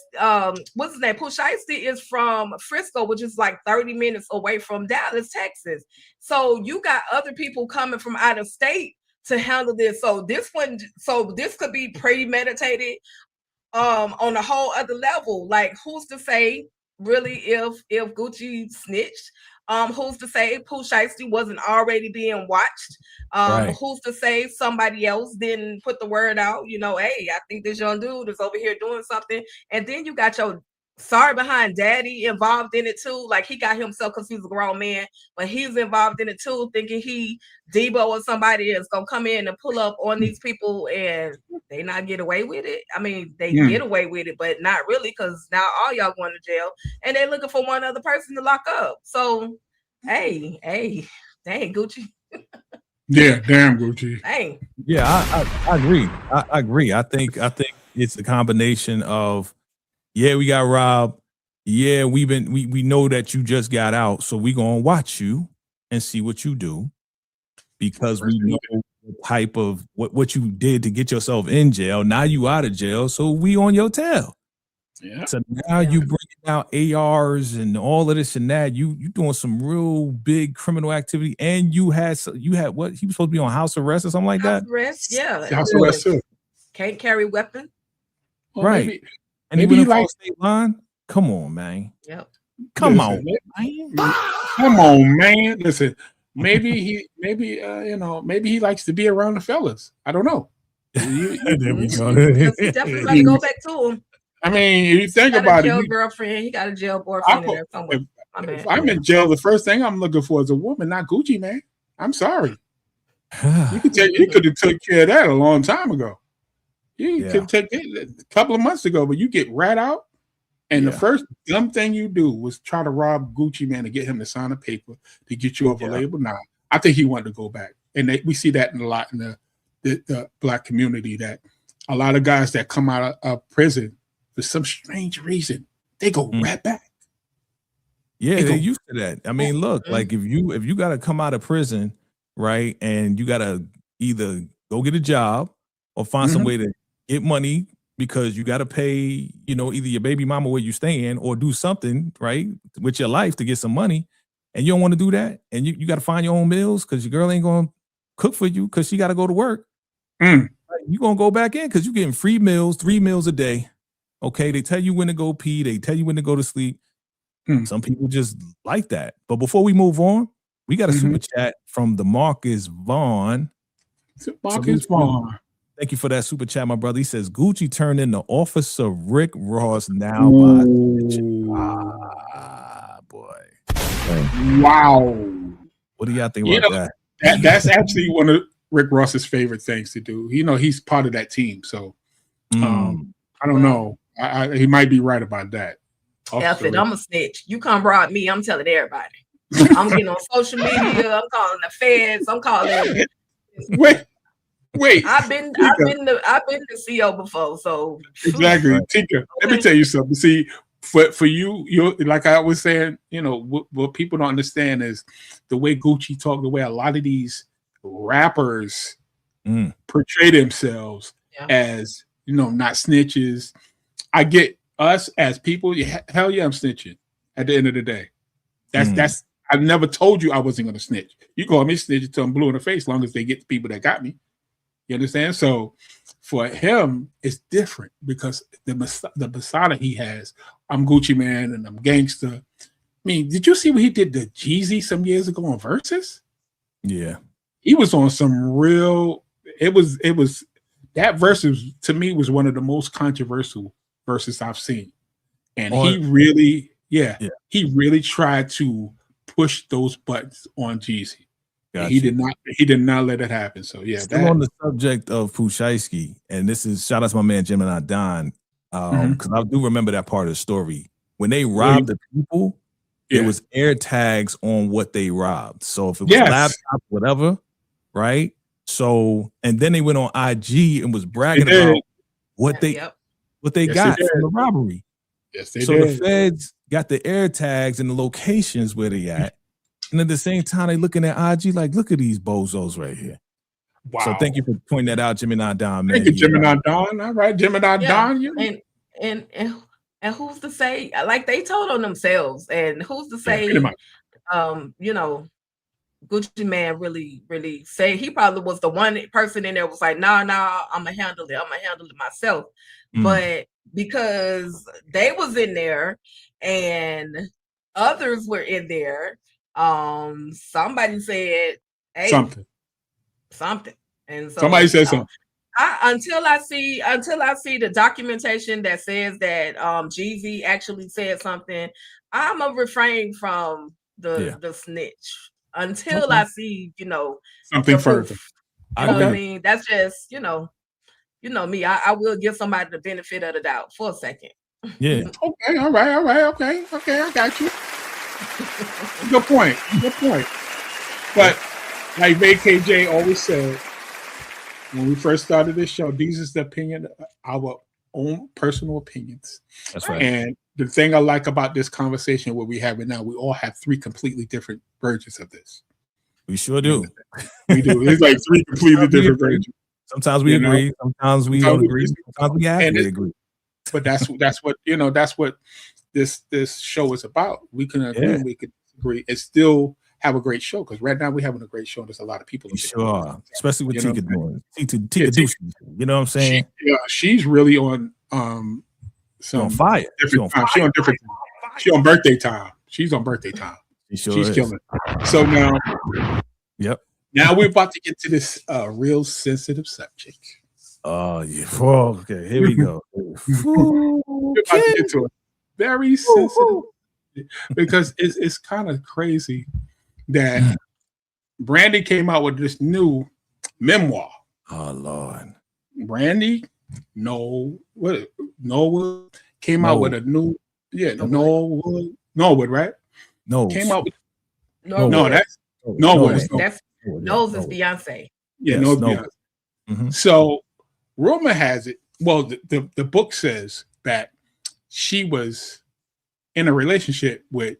what's his name? Pooh Sheisty is from Frisco, which is like 30 minutes away from Dallas, Texas. So you got other people coming from out of state to handle this. So this could be premeditated on a whole other level. Like, who's to say really if Gucci snitched? Who's to say Pooh Sheisty wasn't already being watched? Who's to say somebody else didn't put the word out? Hey, I think this young dude is over here doing something. And then you got your sorry behind daddy involved in it too. Like, he got himself because he's a grown man, but he's involved in it too, thinking Debo or somebody is gonna come in and pull up on these people and they not get away with it. I mean, they get away with it, but not really, because now all y'all going to jail and they're looking for one other person to lock up. So hey, dang Gucci. Yeah, damn Gucci. Dang. Yeah, I agree. I agree. I think it's a combination of, yeah, we got robbed. Yeah, we know that you just got out, so we gonna watch you and see what you do, because we know the type of what you did to get yourself in jail. Now you out of jail, so we on your tail. Yeah. So now you bringing out ARs and all of this and that. You doing some real big criminal activity, and you had what? He was supposed to be on house arrest or something like that. House arrest, yeah. House arrest too. can't carry weapon. Well, Right. And maybe he he went across likes. state line. Come on, man. Yep. Come Listen, on, man. Come on, man. Listen, maybe he likes to be around the fellas. I don't know. There we Because go. he definitely about to go back to him. I mean, if you think He got about a jail it, girlfriend. He got a jail boyfriend in there somewhere. if I'm in jail, the first thing I'm looking for is a woman, not Gucci, man. I'm sorry. You could have took care of that a long time ago. You could take it a couple of months ago, but you get right out. And the first dumb thing you do was try to rob Gucci, man, to get him to sign a paper to get you off a label. Now, I think he wanted to go back. And we see that a lot in the Black community, that a lot of guys that come out of prison for some strange reason, they go right back. Yeah, they're used to that. I mean, look, like if you got to come out of prison, right, and you got to either go get a job or find some way to get money because you got to pay, either your baby mama where you staying or do something, right, with your life to get some money, and you don't want to do that, and you got to find your own meals because your girl ain't going to cook for you because she got to go to work. Right? You're going to go back in because you're getting free meals, 3 meals a day. Okay, they tell you when to go pee. They tell you when to go to sleep. Some people just like that. But before we move on, we got a super chat from the Marcus Vaughn. Marcus Vaughn. Thank you for that super chat, my brother. He says Gucci turned into Officer Rick Ross now. Boy. Wow. What do y'all think about that? That's actually one of Rick Ross's favorite things to do. He's part of that team. So I don't know. He might be right about that. F it, I'm a snitch. You come rob me, I'm telling everybody. I'm getting on social media. I'm calling the feds. I'm calling. Wait. I've been the CEO before, so exactly. Tika, let me tell you something. See, for you, like I was saying, what people don't understand is the way Gucci talk, the way a lot of these rappers portray themselves as, not snitches. I get us as people, hell yeah, I'm snitching at the end of the day. That's I never told you I wasn't going to snitch. You call me snitch until I'm blue in the face, as long as they get the people that got me. You understand? So for him, it's different because the persona he has, I'm Gucci man and I'm gangster. I mean, did you see what he did to Jeezy some years ago on Versus? Yeah. He was on some real, it was that Versus to me was one of the most controversial verses I've seen. And he really tried to push those buttons on Jeezy. Gotcha. He did not let it happen. So Still on the subject of Pooh Sheisty, and this is shout out to my man Gemini Don. Because I do remember that part of the story. When they robbed the people, there was air tags on what they robbed. So if it was laptop, whatever, right? So and then they went on IG and was bragging about what they got from the robbery. Yes, they did. The feds got the air tags and the locations where they at. And at the same time, they looking at IG like, look at these bozos right here. Wow. So thank you for pointing that out, Gemini Don, man. Thank you, Gemini Don. All right, Gemini Don. And who's to say, like they told on themselves, and who's to say, Gucci man really say he probably was the one person in there was like, nah, I'm gonna handle it myself. But because they was in there and others were in there, somebody said, hey, something. And so somebody said something. Until I see the documentation that says that Jeezy actually said something, I'm gonna refrain from the snitch until I see something further. You know what I mean? That's just me. I will give somebody the benefit of the doubt for a second. Yeah. Okay. All right. Okay. I got you. Good point. But like VACAY-J always said, when we first started this show, these is the opinion, our own personal opinions. That's right. And the thing I like about this conversation, what we have it now, we all have 3 completely different versions of this. We sure do. We do. It's like 3 completely different versions. Sometimes we agree. Sometimes we don't agree. Sometimes we have to agree. But that's what this show is about. We can agree. We can disagree. It still have a great show, because right now we're having a great show. And there's a lot of people. Sure, especially with You know Tika what I'm doing Tika Deuce. You know what I'm saying? She's really on She on fire. different time. She on different time. She on birthday time. She's on birthday time. She's killing it. So now, now we're about to get to this real sensitive subject. Oh yeah. Oh, okay, here we go. We're about to get to a very sensitive, because it's kind of crazy that Brandy came out with this new memoir. Oh Lord. Brandy, Norwood came out with a new, Norwood, right? No, came out with Norwood. That's Norwood. That's Knowles is Beyonce. Yeah, no Beyonce. Mm-hmm. So rumor has it, well, the book says that she was in a relationship with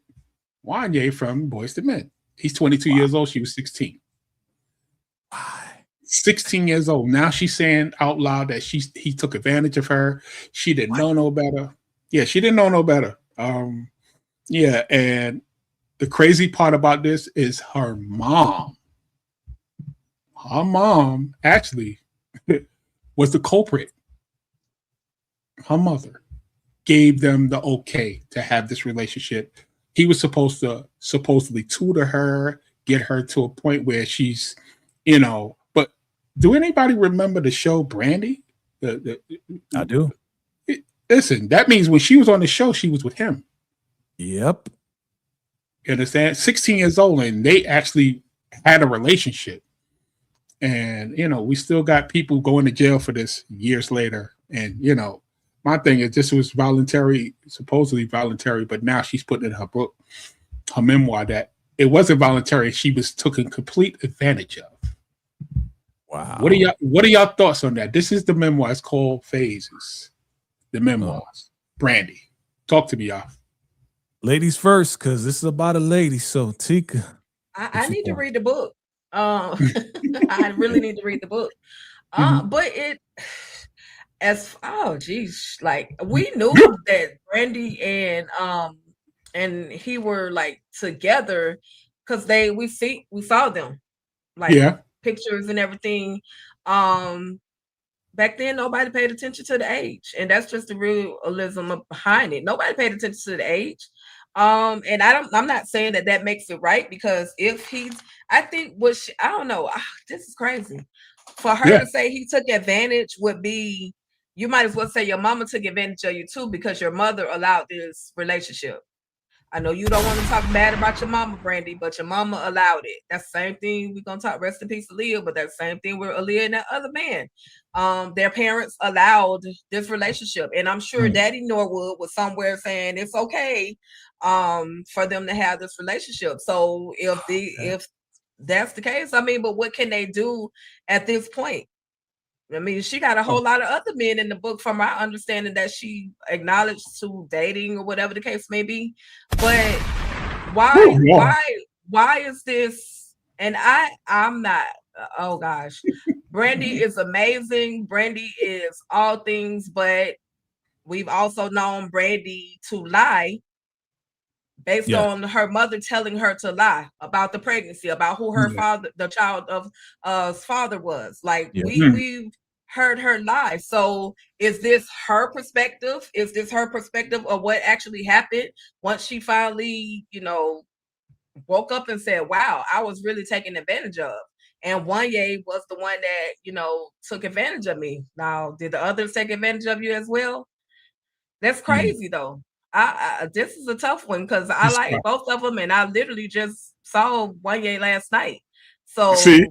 Wanya from Boyz II Men. He's 22 years old. She was 16. 16 years old. Now she's saying out loud that he took advantage of her. She didn't know no better. Yeah, she didn't know no better. Yeah, and the crazy part about this is her mom. Her mom actually was the culprit. Her mother gave them the okay to have this relationship. He was supposed to supposedly tutor her, get her to a point where she's, but do anybody remember the show Brandy? I do. Listen, that means when she was on the show, she was with him. Yep. You understand? 16 years old, and they actually had a relationship. And, we still got people going to jail for this years later. And, my thing is this was voluntary, supposedly voluntary, but now she's putting in her book, her memoir, that it wasn't voluntary. She was taken complete advantage of. Wow. What are y'all thoughts on that? This is the memoir. It's called Phases. The memoirs. Brandy. Talk to me, y'all. Ladies first, because this is about a lady. So Tika. I need to read the book. I really need to read the book. But like we knew that Brandy and he were like together, because we saw them like pictures and everything. Back then nobody paid attention to the age, and that's just the realism behind it. Nobody paid attention to the age. And I'm not saying that makes it right, because I don't know. This is crazy. For her to say he took advantage would be, you might as well say your mama took advantage of you too, because your mother allowed this relationship. I know you don't want to talk bad about your mama, Brandy, but your mama allowed it. That's the same thing. We're going to talk rest in peace, Aaliyah, but that's the same thing with Aaliyah and that other man. Their parents allowed this relationship. And I'm sure Daddy Norwood was somewhere saying it's okay for them to have this relationship. So if that's the case, but what can they do at this point? She got a whole lot of other men in the book, from my understanding, that she acknowledged to dating or whatever the case may be. But why is this? And I'm not. Oh gosh, Brandy is amazing. Brandy is all things, but we've also known Brandy to lie based on her mother telling her to lie about the pregnancy, about who her father, the child of father was. Like we've heard her lie. So is this her perspective? Is this her perspective of what actually happened once she finally, woke up and said, wow, I was really taken advantage of? And Wanya was the one that, took advantage of me. Now, did the others take advantage of you as well? That's crazy though. This is a tough one, because I like both of them, and I literally just saw Wanya last night. So to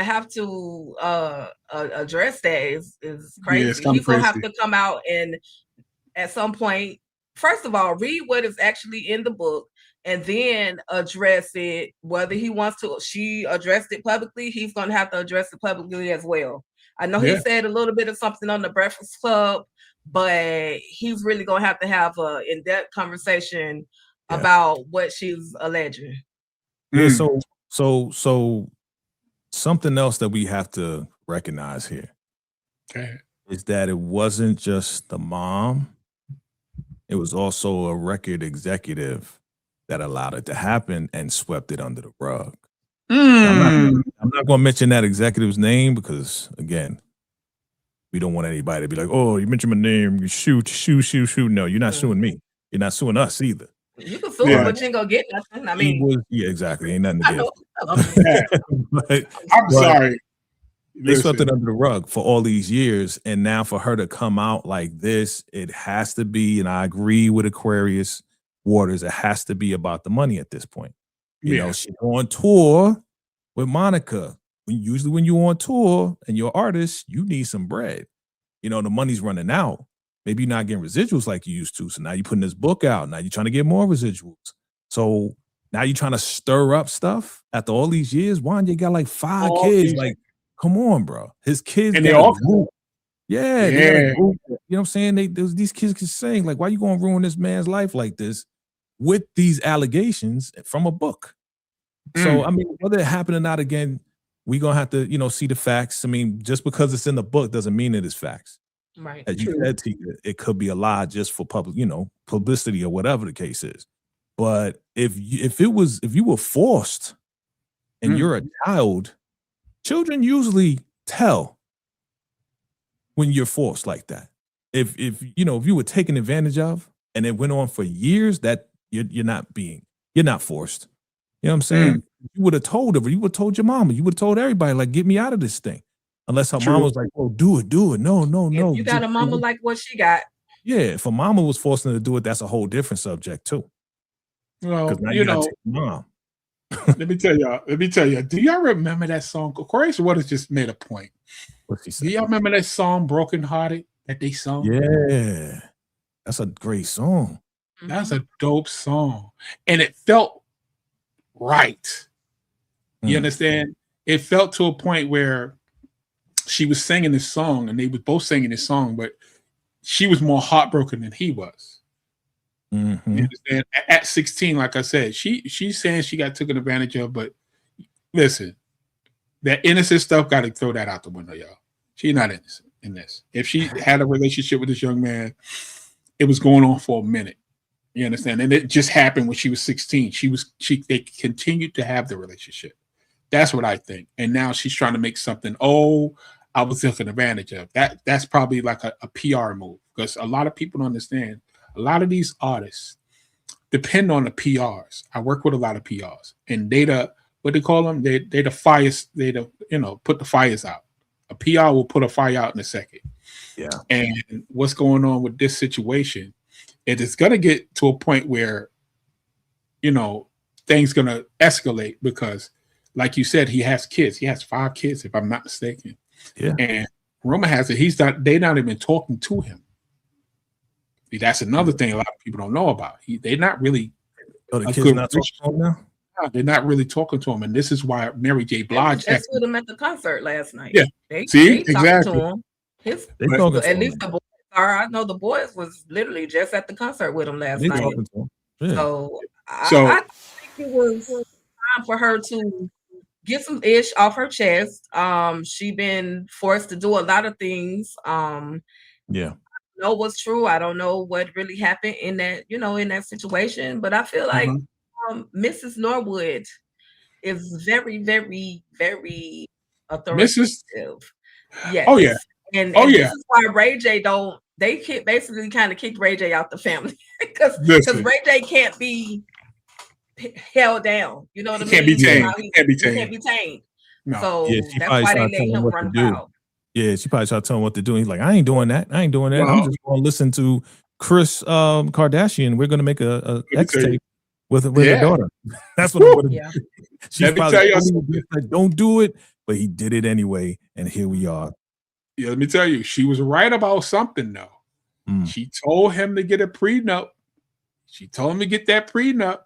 have to address that is crazy. He's gonna have to come out and at some point, first of all, read what is actually in the book, and then address it. Whether he wants to, she addressed it publicly, he's gonna have to address it publicly as well. I know he said a little bit of something on the Breakfast Club, but he's really gonna have to have a in-depth conversation about what she's alleging. Yeah. So something else that we have to recognize here is that it wasn't just the mom; it was also a record executive that allowed it to happen and swept it under the rug. Mm. I'm not going to mention that executive's name because, again, we don't want anybody to be like, oh, you mentioned my name, you shoot. No, you're not suing me. You're not suing us either. You can sue him, but you ain't gonna get nothing. I mean, yeah, exactly. Ain't nothing to give. I'm sorry. They swept it under the rug for all these years, and now for her to come out like this, it has to be, and I agree with Aquarius Waters, it has to be about the money at this point. You know, she's on tour with Monica. Usually when you're on tour and you're an artist, you need some bread. You know, the money's running out. Maybe you're not getting residuals like you used to. So now you're putting this book out. Now you're trying to get more residuals. So now you're trying to stir up stuff after all these years. Wanya got like 5 kids. Like, come on, bro. His kids. And they all group. Yeah. They got a group. You know what I'm saying? These kids can sing. Like, why you going to ruin this man's life like this with these allegations from a book? So, I mean, whether it happened or not, again, we're going to have to, you know, see the facts. I mean, just because it's in the book doesn't mean it is facts. Right. As you said, Tika, it could be a lie just for public, you know, publicity or whatever the case is. But if you were forced and you're a child, children usually tell when you're forced like that. If you were taken advantage of and it went on for years, that you're not forced. You know what I'm saying? You would have told her, you would have told your mama, you would have told everybody, like, get me out of this thing. Unless her mama was like, oh, do it. No. If you got a mama like what she got. Yeah, if a mama was forcing her to do it, that's a whole different subject too. Well, now you know, take mom. let me tell y'all. Do y'all remember that song? Aquarius Waters just made a point. What's he saying? Do y'all remember that song "Broken Hearted" that they sung? Yeah, that's a great song. That's a dope song, and it felt right. You understand? It felt to a point where she was singing this song, and they were both singing this song, but she was more heartbroken than he was. You understand? At 16, like I said, she's saying she got taken advantage of, but listen, that innocent stuff, got to throw that out the window, y'all. She's not innocent in this. If she had a relationship with this young man, it was going on for a minute. You understand? And it just happened when she was 16. They continued to have the relationship. That's what I think. And now she's trying to make something, I was taken advantage of. That's probably like a PR move, because a lot of people don't understand. A lot of these artists depend on the PRs. I work with a lot of PRs, and what they call them? They the fires. Put the fires out. A PR will put a fire out in a second. Yeah. And what's going on with this situation? It is going to get to a point where, things going to escalate, because, like you said, he has kids. He has 5 kids, if I'm not mistaken. Yeah. And rumor has it they're not even talking to him. See, that's another thing a lot of people don't know about. They're not really. Oh, the kids not talking to him now? No, they're not really talking to him, and this is why Mary J. Blige. That's with him at the concert last night. Yeah. They exactly. To him. At least the boys are. I know the boys was literally just at the concert with him last night. Yeah. So I think it was time for her to get some ish off her chest. She been forced to do a lot of things. Yeah. I don't know what's true. I don't know what really happened in that, in that situation. But I feel like Mrs. Norwood is very, very, very authoritative. Yes. Oh yeah. And this is why Ray J they basically kind of kicked Ray J out the family, because Ray J can't be held down. You know what I mean? Can't be tamed. He can't be tamed. No. So that's why they let him run wild. Yeah, she probably started telling him what to do. He's like, I ain't doing that. I'm just going to listen to Kris Kardashian. We're going to make a X tape with her daughter. That's what I'm going to do. She's probably like, don't do it, but he did it anyway, and here we are. Yeah, let me tell you, she was right about something, though. She told him to get a prenup. She told him to get that prenup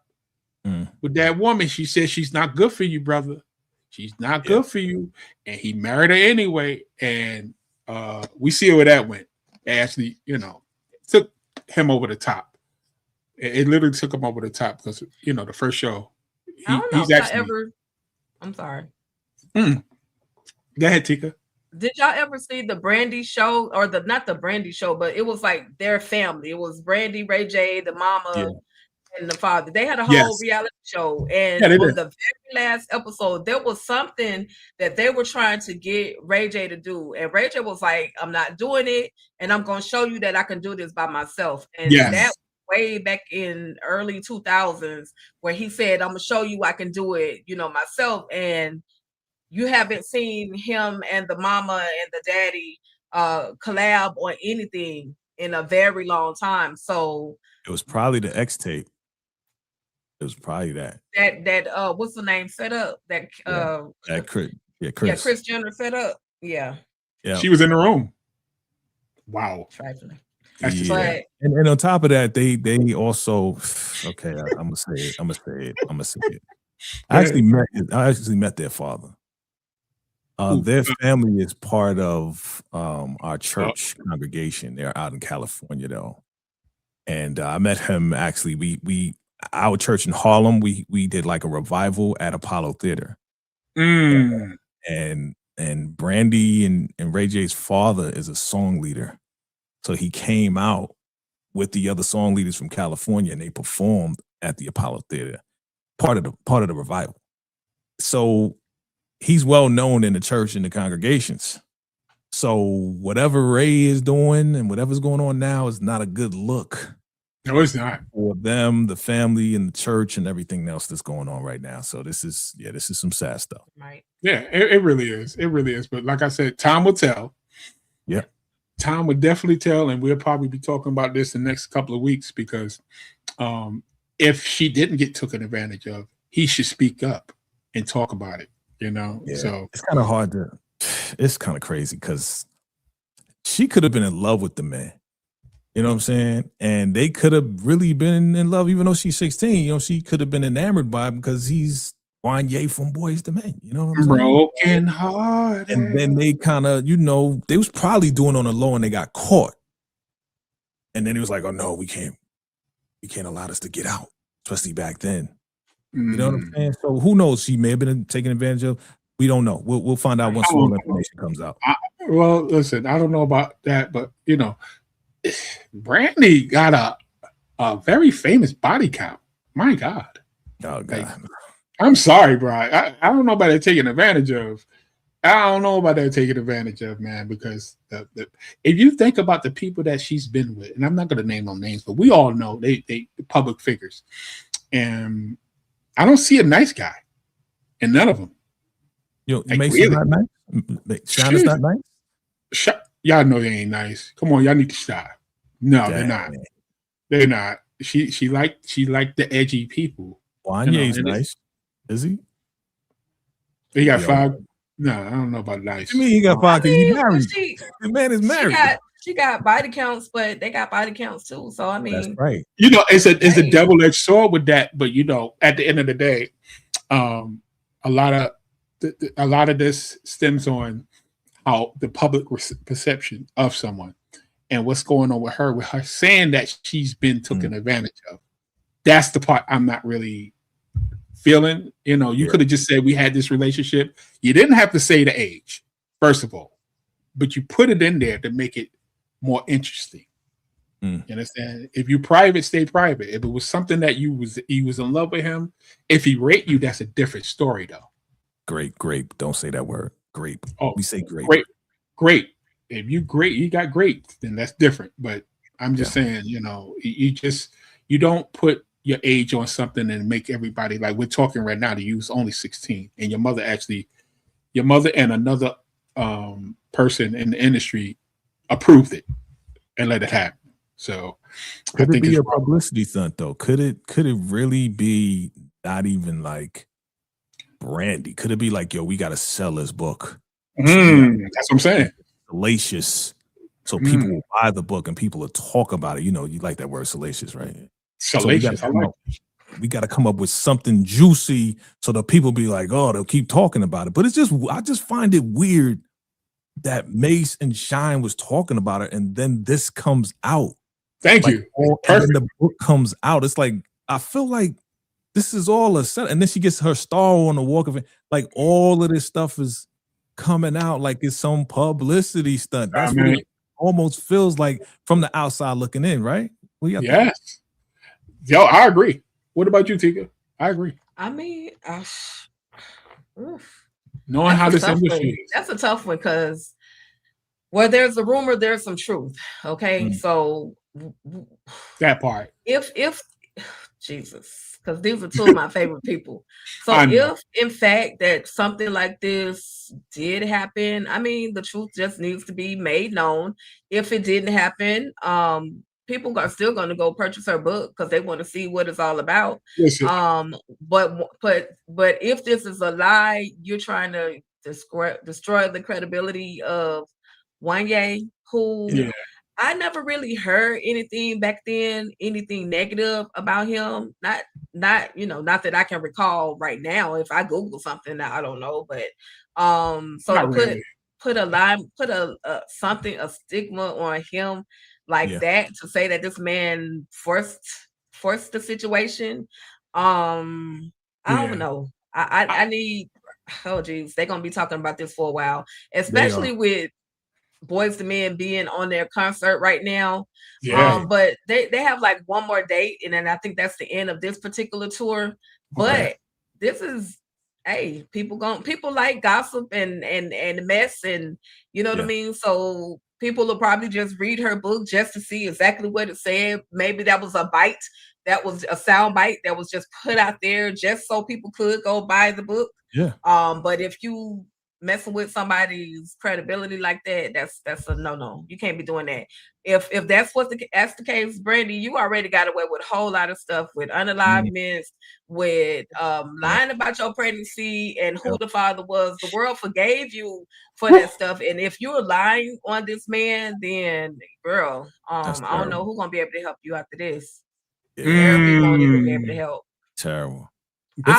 with that woman. She said, she's not good for you, brother. She's not good for you. And he married her anyway. And we see where that went. It actually, took him over the top. It literally took him over the top, because, the first show. I don't know if I ever. I'm sorry. Go ahead, Tika. Did y'all ever see the Brandy show, or not the Brandy show, but it was like their family. It was Brandy, Ray J, the mama, and the father. They had a whole Yes. reality show, and Yeah, they on did. the very last episode, there was something that they were trying to get Ray J to do, and Ray J was like, "I'm not doing it, and I'm gonna show you that I can do this by myself." And Yes. that way back in early 2000s, where he said, "I'm gonna show you I can do it, you know, myself." And you haven't seen him and the mama and the daddy collab or anything in a very long time. So It was probably the X tape. It was probably that. that what's the name set up? That Chris. Yeah, Chris Jenner set up. Yeah. Yeah. She was in the room. Wow. Trifling. Yeah. And on top of that, they also okay, I'm gonna say it. I actually met their father. Their family is part of our church congregation. They're out in California though. And I met him actually. Our church in Harlem, we did like a revival at Apollo Theater. And Brandy and Ray J's father is a song leader. So he came out with the other song leaders from California and they performed at the Apollo Theater, part of the revival. So he's well known in the church and the congregations. So whatever Ray is doing and whatever's going on now is not a good look. No, it's not. For them, the family, and the church, and everything else that's going on right now. So this is some sad stuff. Right. Yeah, it really is. It really is. But like I said, time will tell. Yeah. Time will definitely tell, and we'll probably be talking about this in the next couple of weeks because if she didn't get taken advantage of, he should speak up and talk about it. You know, so it's kind of hard to. It's kind of crazy because she could have been in love with the man. You know what I'm saying? And they could have really been in love, even though she's 16. You know, she could have been enamored by him because he's Wanya from Boys to Men. You know what I'm saying? Broken heart. And then they kind of, you know, they was probably doing on the low and they got caught. And then he was like, "Oh no, we can't allow this to get out," especially back then. You know what I'm saying? So who knows? She may have been taken advantage of. We don't know. We'll find out once all information comes out. Well, listen, I don't know about that, but you know, Brandy got a very famous body count. My God. Oh God. Like, I'm sorry, bro. I don't know about that taking advantage of. I don't know about that taking advantage of, man, because if you think about the people that she's been with, and I'm not going to name no names, but we all know they public figures, and I don't see a nice guy in none of them. Yo, like, Mason's really? Not nice. Shauna's not nice. Y'all know they ain't nice. Come on, y'all need to stop. No, they're not. They're not. She like the edgy people. Wanya's nice. Is he? He got 5. No, I don't know about nice. I mean, he got 5 because he's married. The man is married. She got body counts, but they got body counts too. So I mean, that's right. You know, it's a double-edged sword with that. But you know, at the end of the day, a lot of this stems on how the public perception of someone and what's going on with her saying that she's been taken advantage of. That's the part I'm not really feeling. You know, you could have just said we had this relationship. You didn't have to say the age, first of all, but you put it in there to make it more interesting. You understand? If you private, stay private. If it was something that you was in love with him, if he raped you, that's a different story though. Grape. Don't say that word. Grape. Oh, we say grape. Grape. If you got graped, then that's different. But I'm just saying, you know, you don't put your age on something and make everybody, like we're talking right now, you was only 16, and your mother and another person in the industry approved it and let it happen. So could it be a publicity stunt though? Could it really be not even like Brandy? Could it be like, yo, we got to sell this book? That's what I'm saying. Salacious. So people will buy the book and people will talk about it. You know, you like that word salacious, right? Salacious. So we got to come up with something juicy so that people be like, oh, they'll keep talking about it. But I just find it weird that Mace and Shine was talking about it, and then this comes out. Thank you. And then the book comes out. It's like, I feel like this is all a set. And then she gets her star on the walk of it. Like all of this stuff is coming out like it's some publicity stunt. That's what it almost feels like from the outside looking in, right? Yes. Yo, I agree. What about you, Tika? I agree. I mean, Knowing how this industry is. That's a tough one because where there's a rumor, there's some truth. Okay, so that part. If Jesus, because these are two of my favorite people. So if in fact that something like this did happen, I mean, the truth just needs to be made known. If it didn't happen, people are still going to go purchase her book because they want to see what it's all about. But if this is a lie, you're trying to destroy the credibility of Wanya, who I never really heard anything back then, anything negative about him. Not that I can recall right now. If I Google something, I don't know, but so not to really. put a stigma on him like that, to say that this man forced the situation. I don't know. I need. Oh geez, they're gonna be talking about this for a while, especially with Boys to Men being on their concert right now. But they have like one more date, and then I think that's the end of this particular tour. But this is, hey, people like gossip and mess, and you know what I mean. So people will probably just read her book just to see exactly what it said. Maybe that was a bite, that was a sound bite that was just put out there just so people could go buy the book. But if you messing with somebody's credibility like that, that's a no. You can't be doing that. If that's the case, Brandy, you already got away with a whole lot of stuff, with unaliveness, with lying about your pregnancy and who the father was. The world forgave you for that stuff. And if you're lying on this man, then girl, I don't know who's gonna be able to help you after this. Therapy won't even be able to help. Terrible. I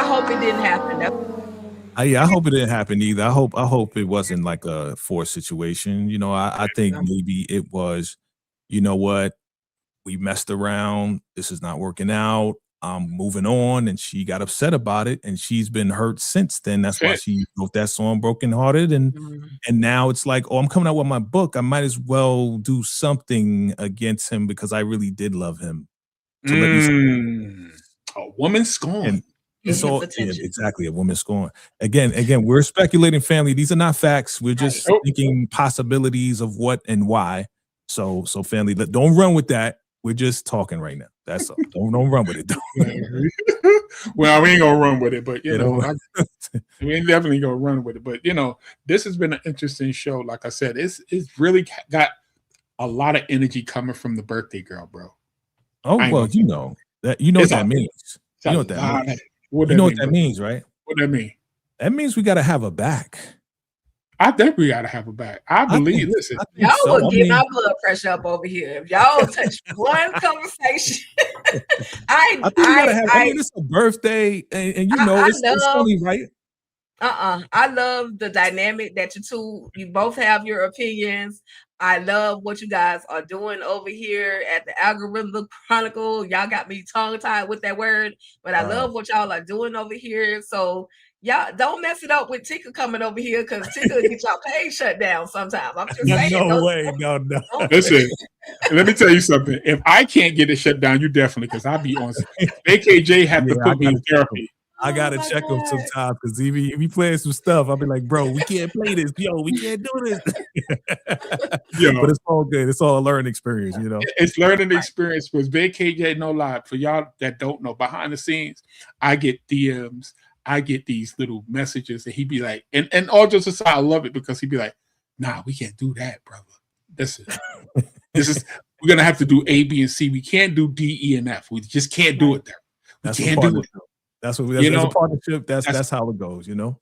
hope it didn't happen. I hope it didn't happen either. I hope it wasn't like a forced situation. You know, I think maybe it was, you know what, we messed around. This is not working out. I'm moving on. And she got upset about it. And she's been hurt since then. That's why she wrote that song Broken Hearted. And now it's like, oh, I'm coming out with my book. I might as well do something against him because I really did love him. So a woman scorn. So exactly, a woman scorn. Again, we're speculating, family. These are not facts. We're just thinking possibilities of what and why. So family, don't run with that. We're just talking right now. That's all. Don't run with it. Well, we ain't gonna run with it, but you know, we ain't definitely gonna run with it. But you know, this has been an interesting show. Like I said, it's really got a lot of energy coming from the birthday girl, bro. Oh well, you know what that means. You know what that means. What that means, right? What that mean? That means we got to have her back. I think we got to have her back. I believe. Listen, y'all will get my blood pressure up over here if y'all touch one conversation. I think we gotta have. I mean, it's a birthday, and you know, it's funny, right? I love the dynamic that you both have your opinions. I love what you guys are doing over here at the Algorithm Chronicle. Y'all got me tongue-tied with that word, but I love what y'all are doing over here. So y'all don't mess it up with Tika coming over here, because Tika get y'all page shut down sometimes. I'm just saying. No way. Listen, let me tell you something. If I can't get it shut down, you definitely, because I'll be on. VACAY-J have to put me in therapy. I gotta check him sometimes, because if he playing some stuff, I'll be like, bro, we can't play this. Yo, we can't do this. But it's all good. It's all a learning experience, you know. It's learning experience with VACAY-J. No lie, for y'all that don't know, behind the scenes, I get DMs, I get these little messages, and he'd be like, and all just aside, I love it, because he'd be like, nah, we can't do that, brother. This is we're gonna have to do A, B, and C. We can't do D, E, and F. We just can't do it there. We can't do it. That's what we, as a partnership. That's how it goes, you know.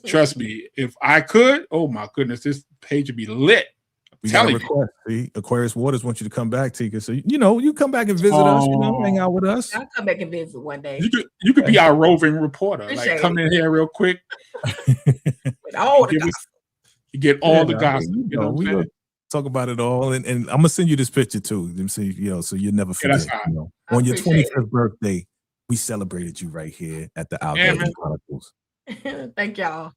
Trust me, if I could, oh my goodness, this page would be lit. We got a request. See, Aquarius Waters wants you to come back, Tika. So you know, you come back and visit us. You know, hang out with us. I'll come back and visit one day. You could be our roving reporter. Like, come in here real quick. With all the gossip. You get all the gossip. You know, we talk about it all, and I'm gonna send you this picture too. Let me see, you know, so you'll never forget. You know, on your 25th birthday, we celebrated you right here at the Algorithm Chronicles. Thank y'all.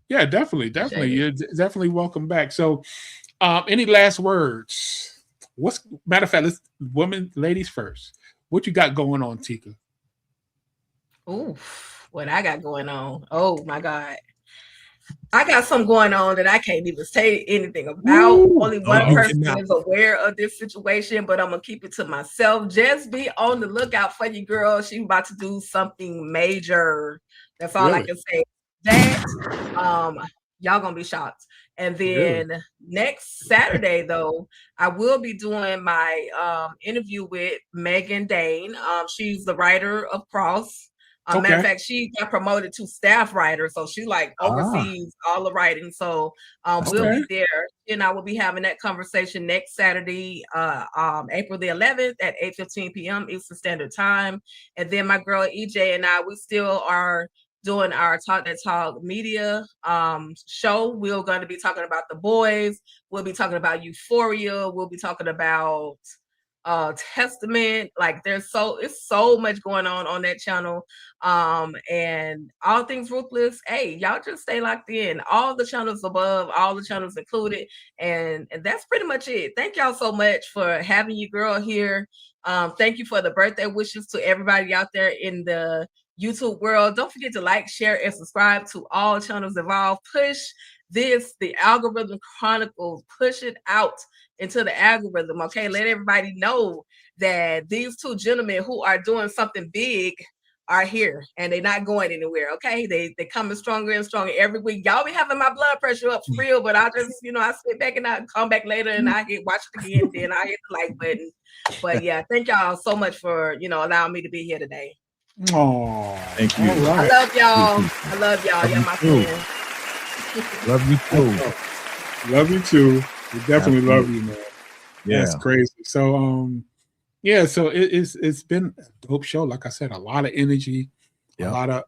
Yeah, definitely. You're definitely welcome back. So, any last words? what's matter of fact, let's ladies first. What you got going on, Tika? Ooh, what I got going on. Oh my God. I got something going on that I can't even say anything about. Ooh. Only one you person cannot. is aware of this situation, but I'm gonna keep it to myself. Just be on the lookout for you, girl. She's about to do something major. That's all I Really? can say. That y'all gonna be shocked. And then next Saturday, though, I will be doing my interview with Megan Dane. She's the writer of Cross. Matter of fact, she got promoted to staff writer, so she like oversees all the writing. So we'll be there, and I will be having that conversation next Saturday, April the 11th at 8:15 p.m. Eastern Standard Time. And then my girl EJ and I, we still are doing our Talk That Talk media show. We're going to be talking about The Boys. We'll be talking about Euphoria. We'll be talking about Testament. Like it's so much going on that channel, and all things ruthless. Hey, y'all just stay locked in. All the channels above, all the channels included, and that's pretty much it. Thank y'all so much for having your girl here. Thank you for the birthday wishes to everybody out there in the YouTube world. Don't forget to like, share, and subscribe to all channels involved. Push the Algorithm Chronicles, push it out into the algorithm. Okay, let everybody know that these two gentlemen who are doing something big are here and they're not going anywhere. Okay, they coming stronger and stronger every week. Y'all be having my blood pressure up for real, but I just I sit back and I come back later and I watch it again, then I hit the like button. But yeah, thank y'all so much for allowing me to be here today. Oh, thank you. I love y'all. I love y'all. Y'all my friends. Love you too. Love you too. We definitely love you, man. Yeah, that's crazy. So so it's been a dope show. Like I said, a lot of energy, a lot of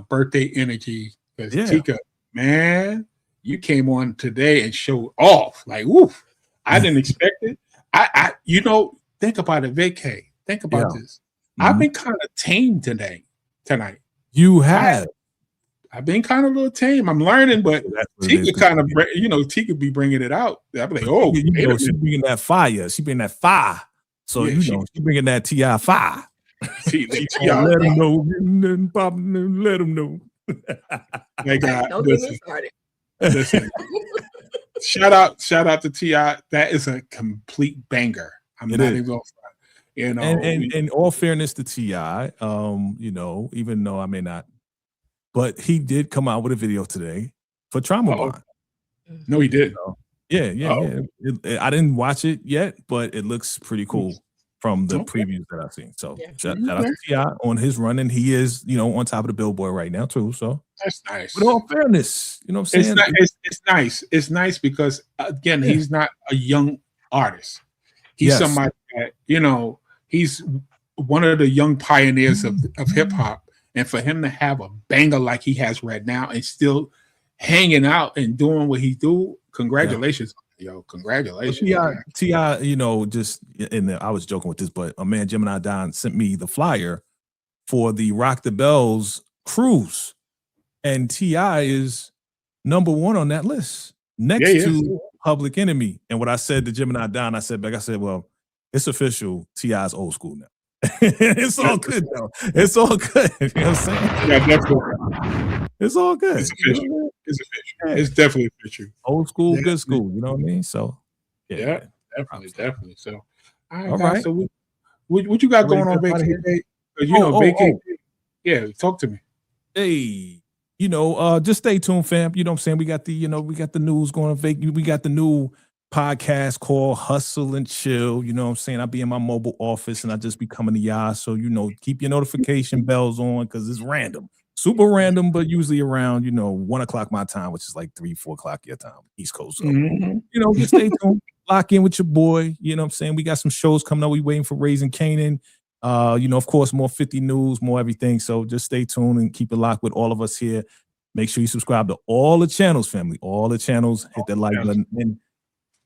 birthday energy. Because Tika, man, you came on today and showed off. Like, woof, I didn't expect it. I think about it, VACAY. Think about this. I've been kind of tame tonight. You have. I've been kind of a little tame. I'm learning, but Tika kind of, Tika be bringing it out. I'm like, she bringing that fire. She bringing that fire. So she bringing that TI fire. Let them know. Let them know. Hey, God, don't get me started. Listen. Shout out to TI. That is a complete banger. I'm not even gonna and in all fairness to TI, even though I may not. But he did come out with a video today for Trauma Bond. No, he did. Yeah. I didn't watch it yet, but it looks pretty cool from the previews that I've seen. So shout out to T.I. on his run, and he is, on top of the billboard right now too. So that's nice. With all fairness, what I'm saying? It's nice. It's nice because again, he's not a young artist. He's somebody that he's one of the young pioneers of hip hop. And for him to have a banger like he has right now and still hanging out and doing what he do, congratulations, yo! Congratulations, T.I. I was joking with this, but a man, Gemini Don, sent me the flyer for the Rock the Bells cruise, and T.I. is #1 on that list, next to Public Enemy. And what I said to Gemini Don, I said, well, it's official. T.I.'s old school now. It's all good though. It's all good. You know what I'm saying? Yeah, definitely. It's all good. It's official. It's official. It's definitely official. Old school, good school. You know what I mean? So definitely. So all right. So what you got going on, VACAY? VACAY. Yeah, talk to me. Hey, just stay tuned, fam. You know what I'm saying? We got the news going on. We got the new podcast called Hustle and Chill. You know what I'm saying? I be in my mobile office and I just be coming to y'all. So, keep your notification bells on because it's random. Super random, but usually around, 1 o'clock my time, which is like 3, 4 o'clock your time, East Coast. So, just stay tuned. Lock in with your boy. You know what I'm saying? We got some shows coming up. We waiting for Raising Canaan. Of course, more 50 news, more everything. So just stay tuned and keep it locked with all of us here. Make sure you subscribe to all the channels, family. All the channels. Hit that like button. And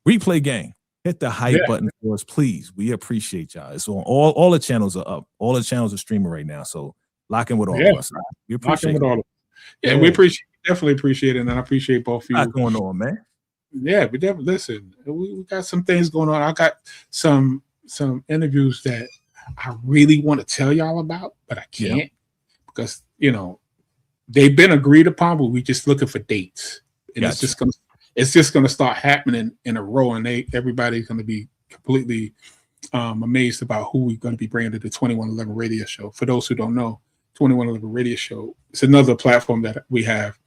Replay Gang, hit the hype button for us, please. We appreciate y'all. It's on all the channels are up. All the channels are streaming right now. So lock in with all of us. We appreciate it. We definitely appreciate it. And I appreciate both of you. What's going on, man? Yeah, but listen, we got some things going on. I got some interviews that I really want to tell y'all about, but I can't because they've been agreed upon, but we just looking for dates, and it's just gonna start happening in a row, and everybody's gonna be completely amazed about who we're going to be bringing to the 2111 radio show. For those who don't know, 2111 radio show, it's another platform that we have.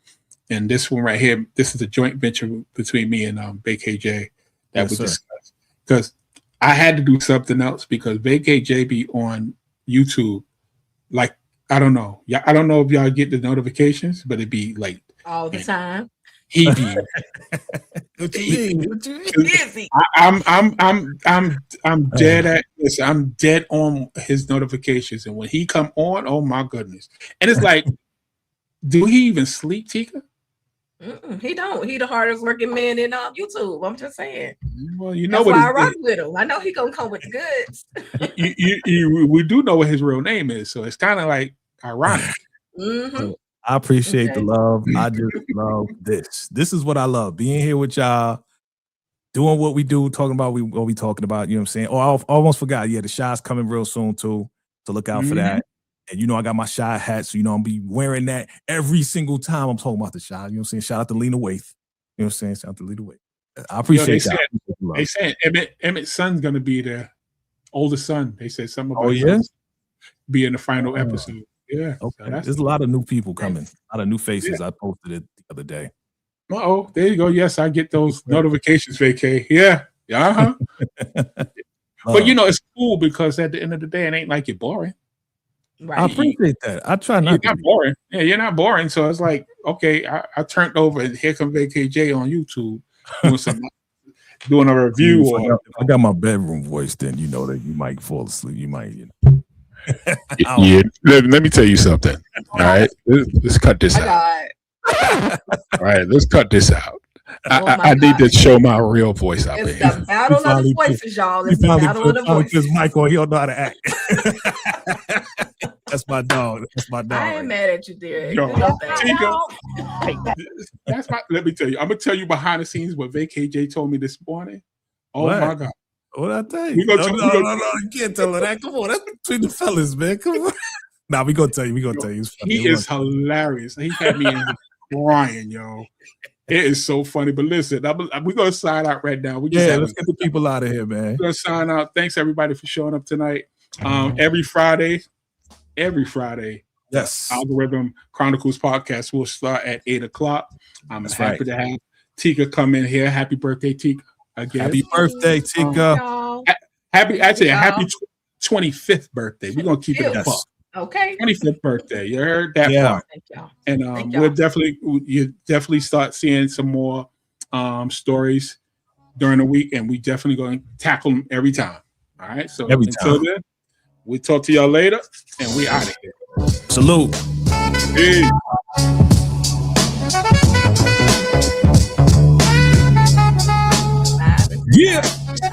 And this one right here, this is a joint venture between me and VACAY-J that we discussed. Because I had to do something else because VACAY-J be on YouTube. Like, I don't know. Yeah, I don't know if y'all get the notifications, but it'd be late. All the time. He be What you mean? Busy. I'm dead at this. I'm dead on his notifications, and when he come on, oh my goodness! And it's like, do he even sleep, Tika? He don't. He the hardest working man in YouTube. I'm just saying. Well, you know that's what? Why I rock with him. I know he gonna come with the goods. We do know what his real name is, so it's kind of like ironic. I appreciate the love. I just love this. This is what I love. Being here with y'all, doing what we do, talking about what we talking about. You know what I'm saying? Oh, I almost forgot. Yeah, the Shy's coming real soon too. So look out for that. And I got my Shy hat, so I'm be wearing that every single time I'm talking about the Shy. You know what I'm saying? Shout out to Lena Waithe. You know what I'm saying? Shout out to Lena Waithe. I appreciate that. They saying Emmett's son's gonna be the oldest son. They said something about be in the final episode. Yeah. Okay. So there's a lot of new people coming. A lot of new faces. Yeah. I posted it the other day. Oh, there you go. Yes, I get those notifications, VACAY. Yeah. But it's cool because at the end of the day, it ain't like you're boring. Right. I appreciate that. I try not to. You're not boring. Yeah, you're not boring. So it's like, okay, I turned over and here come VACAY-J on YouTube doing a review. I got my bedroom voice, then you know that you might fall asleep. You might, Yeah, let me tell you something. All right, let's cut this out. All right, let's cut this out. I need to show my real voice out there. It's the battle of the voices, y'all. It's the battle of the voices. Michael, he don't know how to act. That's my dog. That's my dog. I ain't mad at you, dear. Let me tell you. I'm gonna tell you behind the scenes what VACAY-J told me this morning. Oh my God. What I tell you? No, you can't tell her that. Come on, that's between the fellas, man. Come on. Nah, we gonna tell you. We gonna tell you. He is hilarious. He had me in crying, yo. It is so funny. But listen, we're gonna sign out right now. Let's get the people out of here, man. We're gonna sign out. Thanks everybody for showing up tonight. Every Friday. Yes. Algorithm Chronicles podcast will start at 8:00. I'm happy to have Tika come in here. Happy birthday, Tika. Again. Happy birthday, Tika. Happy 25th birthday. We're gonna keep it a buck. Okay. 25th birthday. You heard that part. Thank y'all. And you definitely start seeing some more stories during the week, and we definitely going to tackle them every time. All right. So until then, we talk to y'all later, and we out of here. Salute. Peace. Yeah.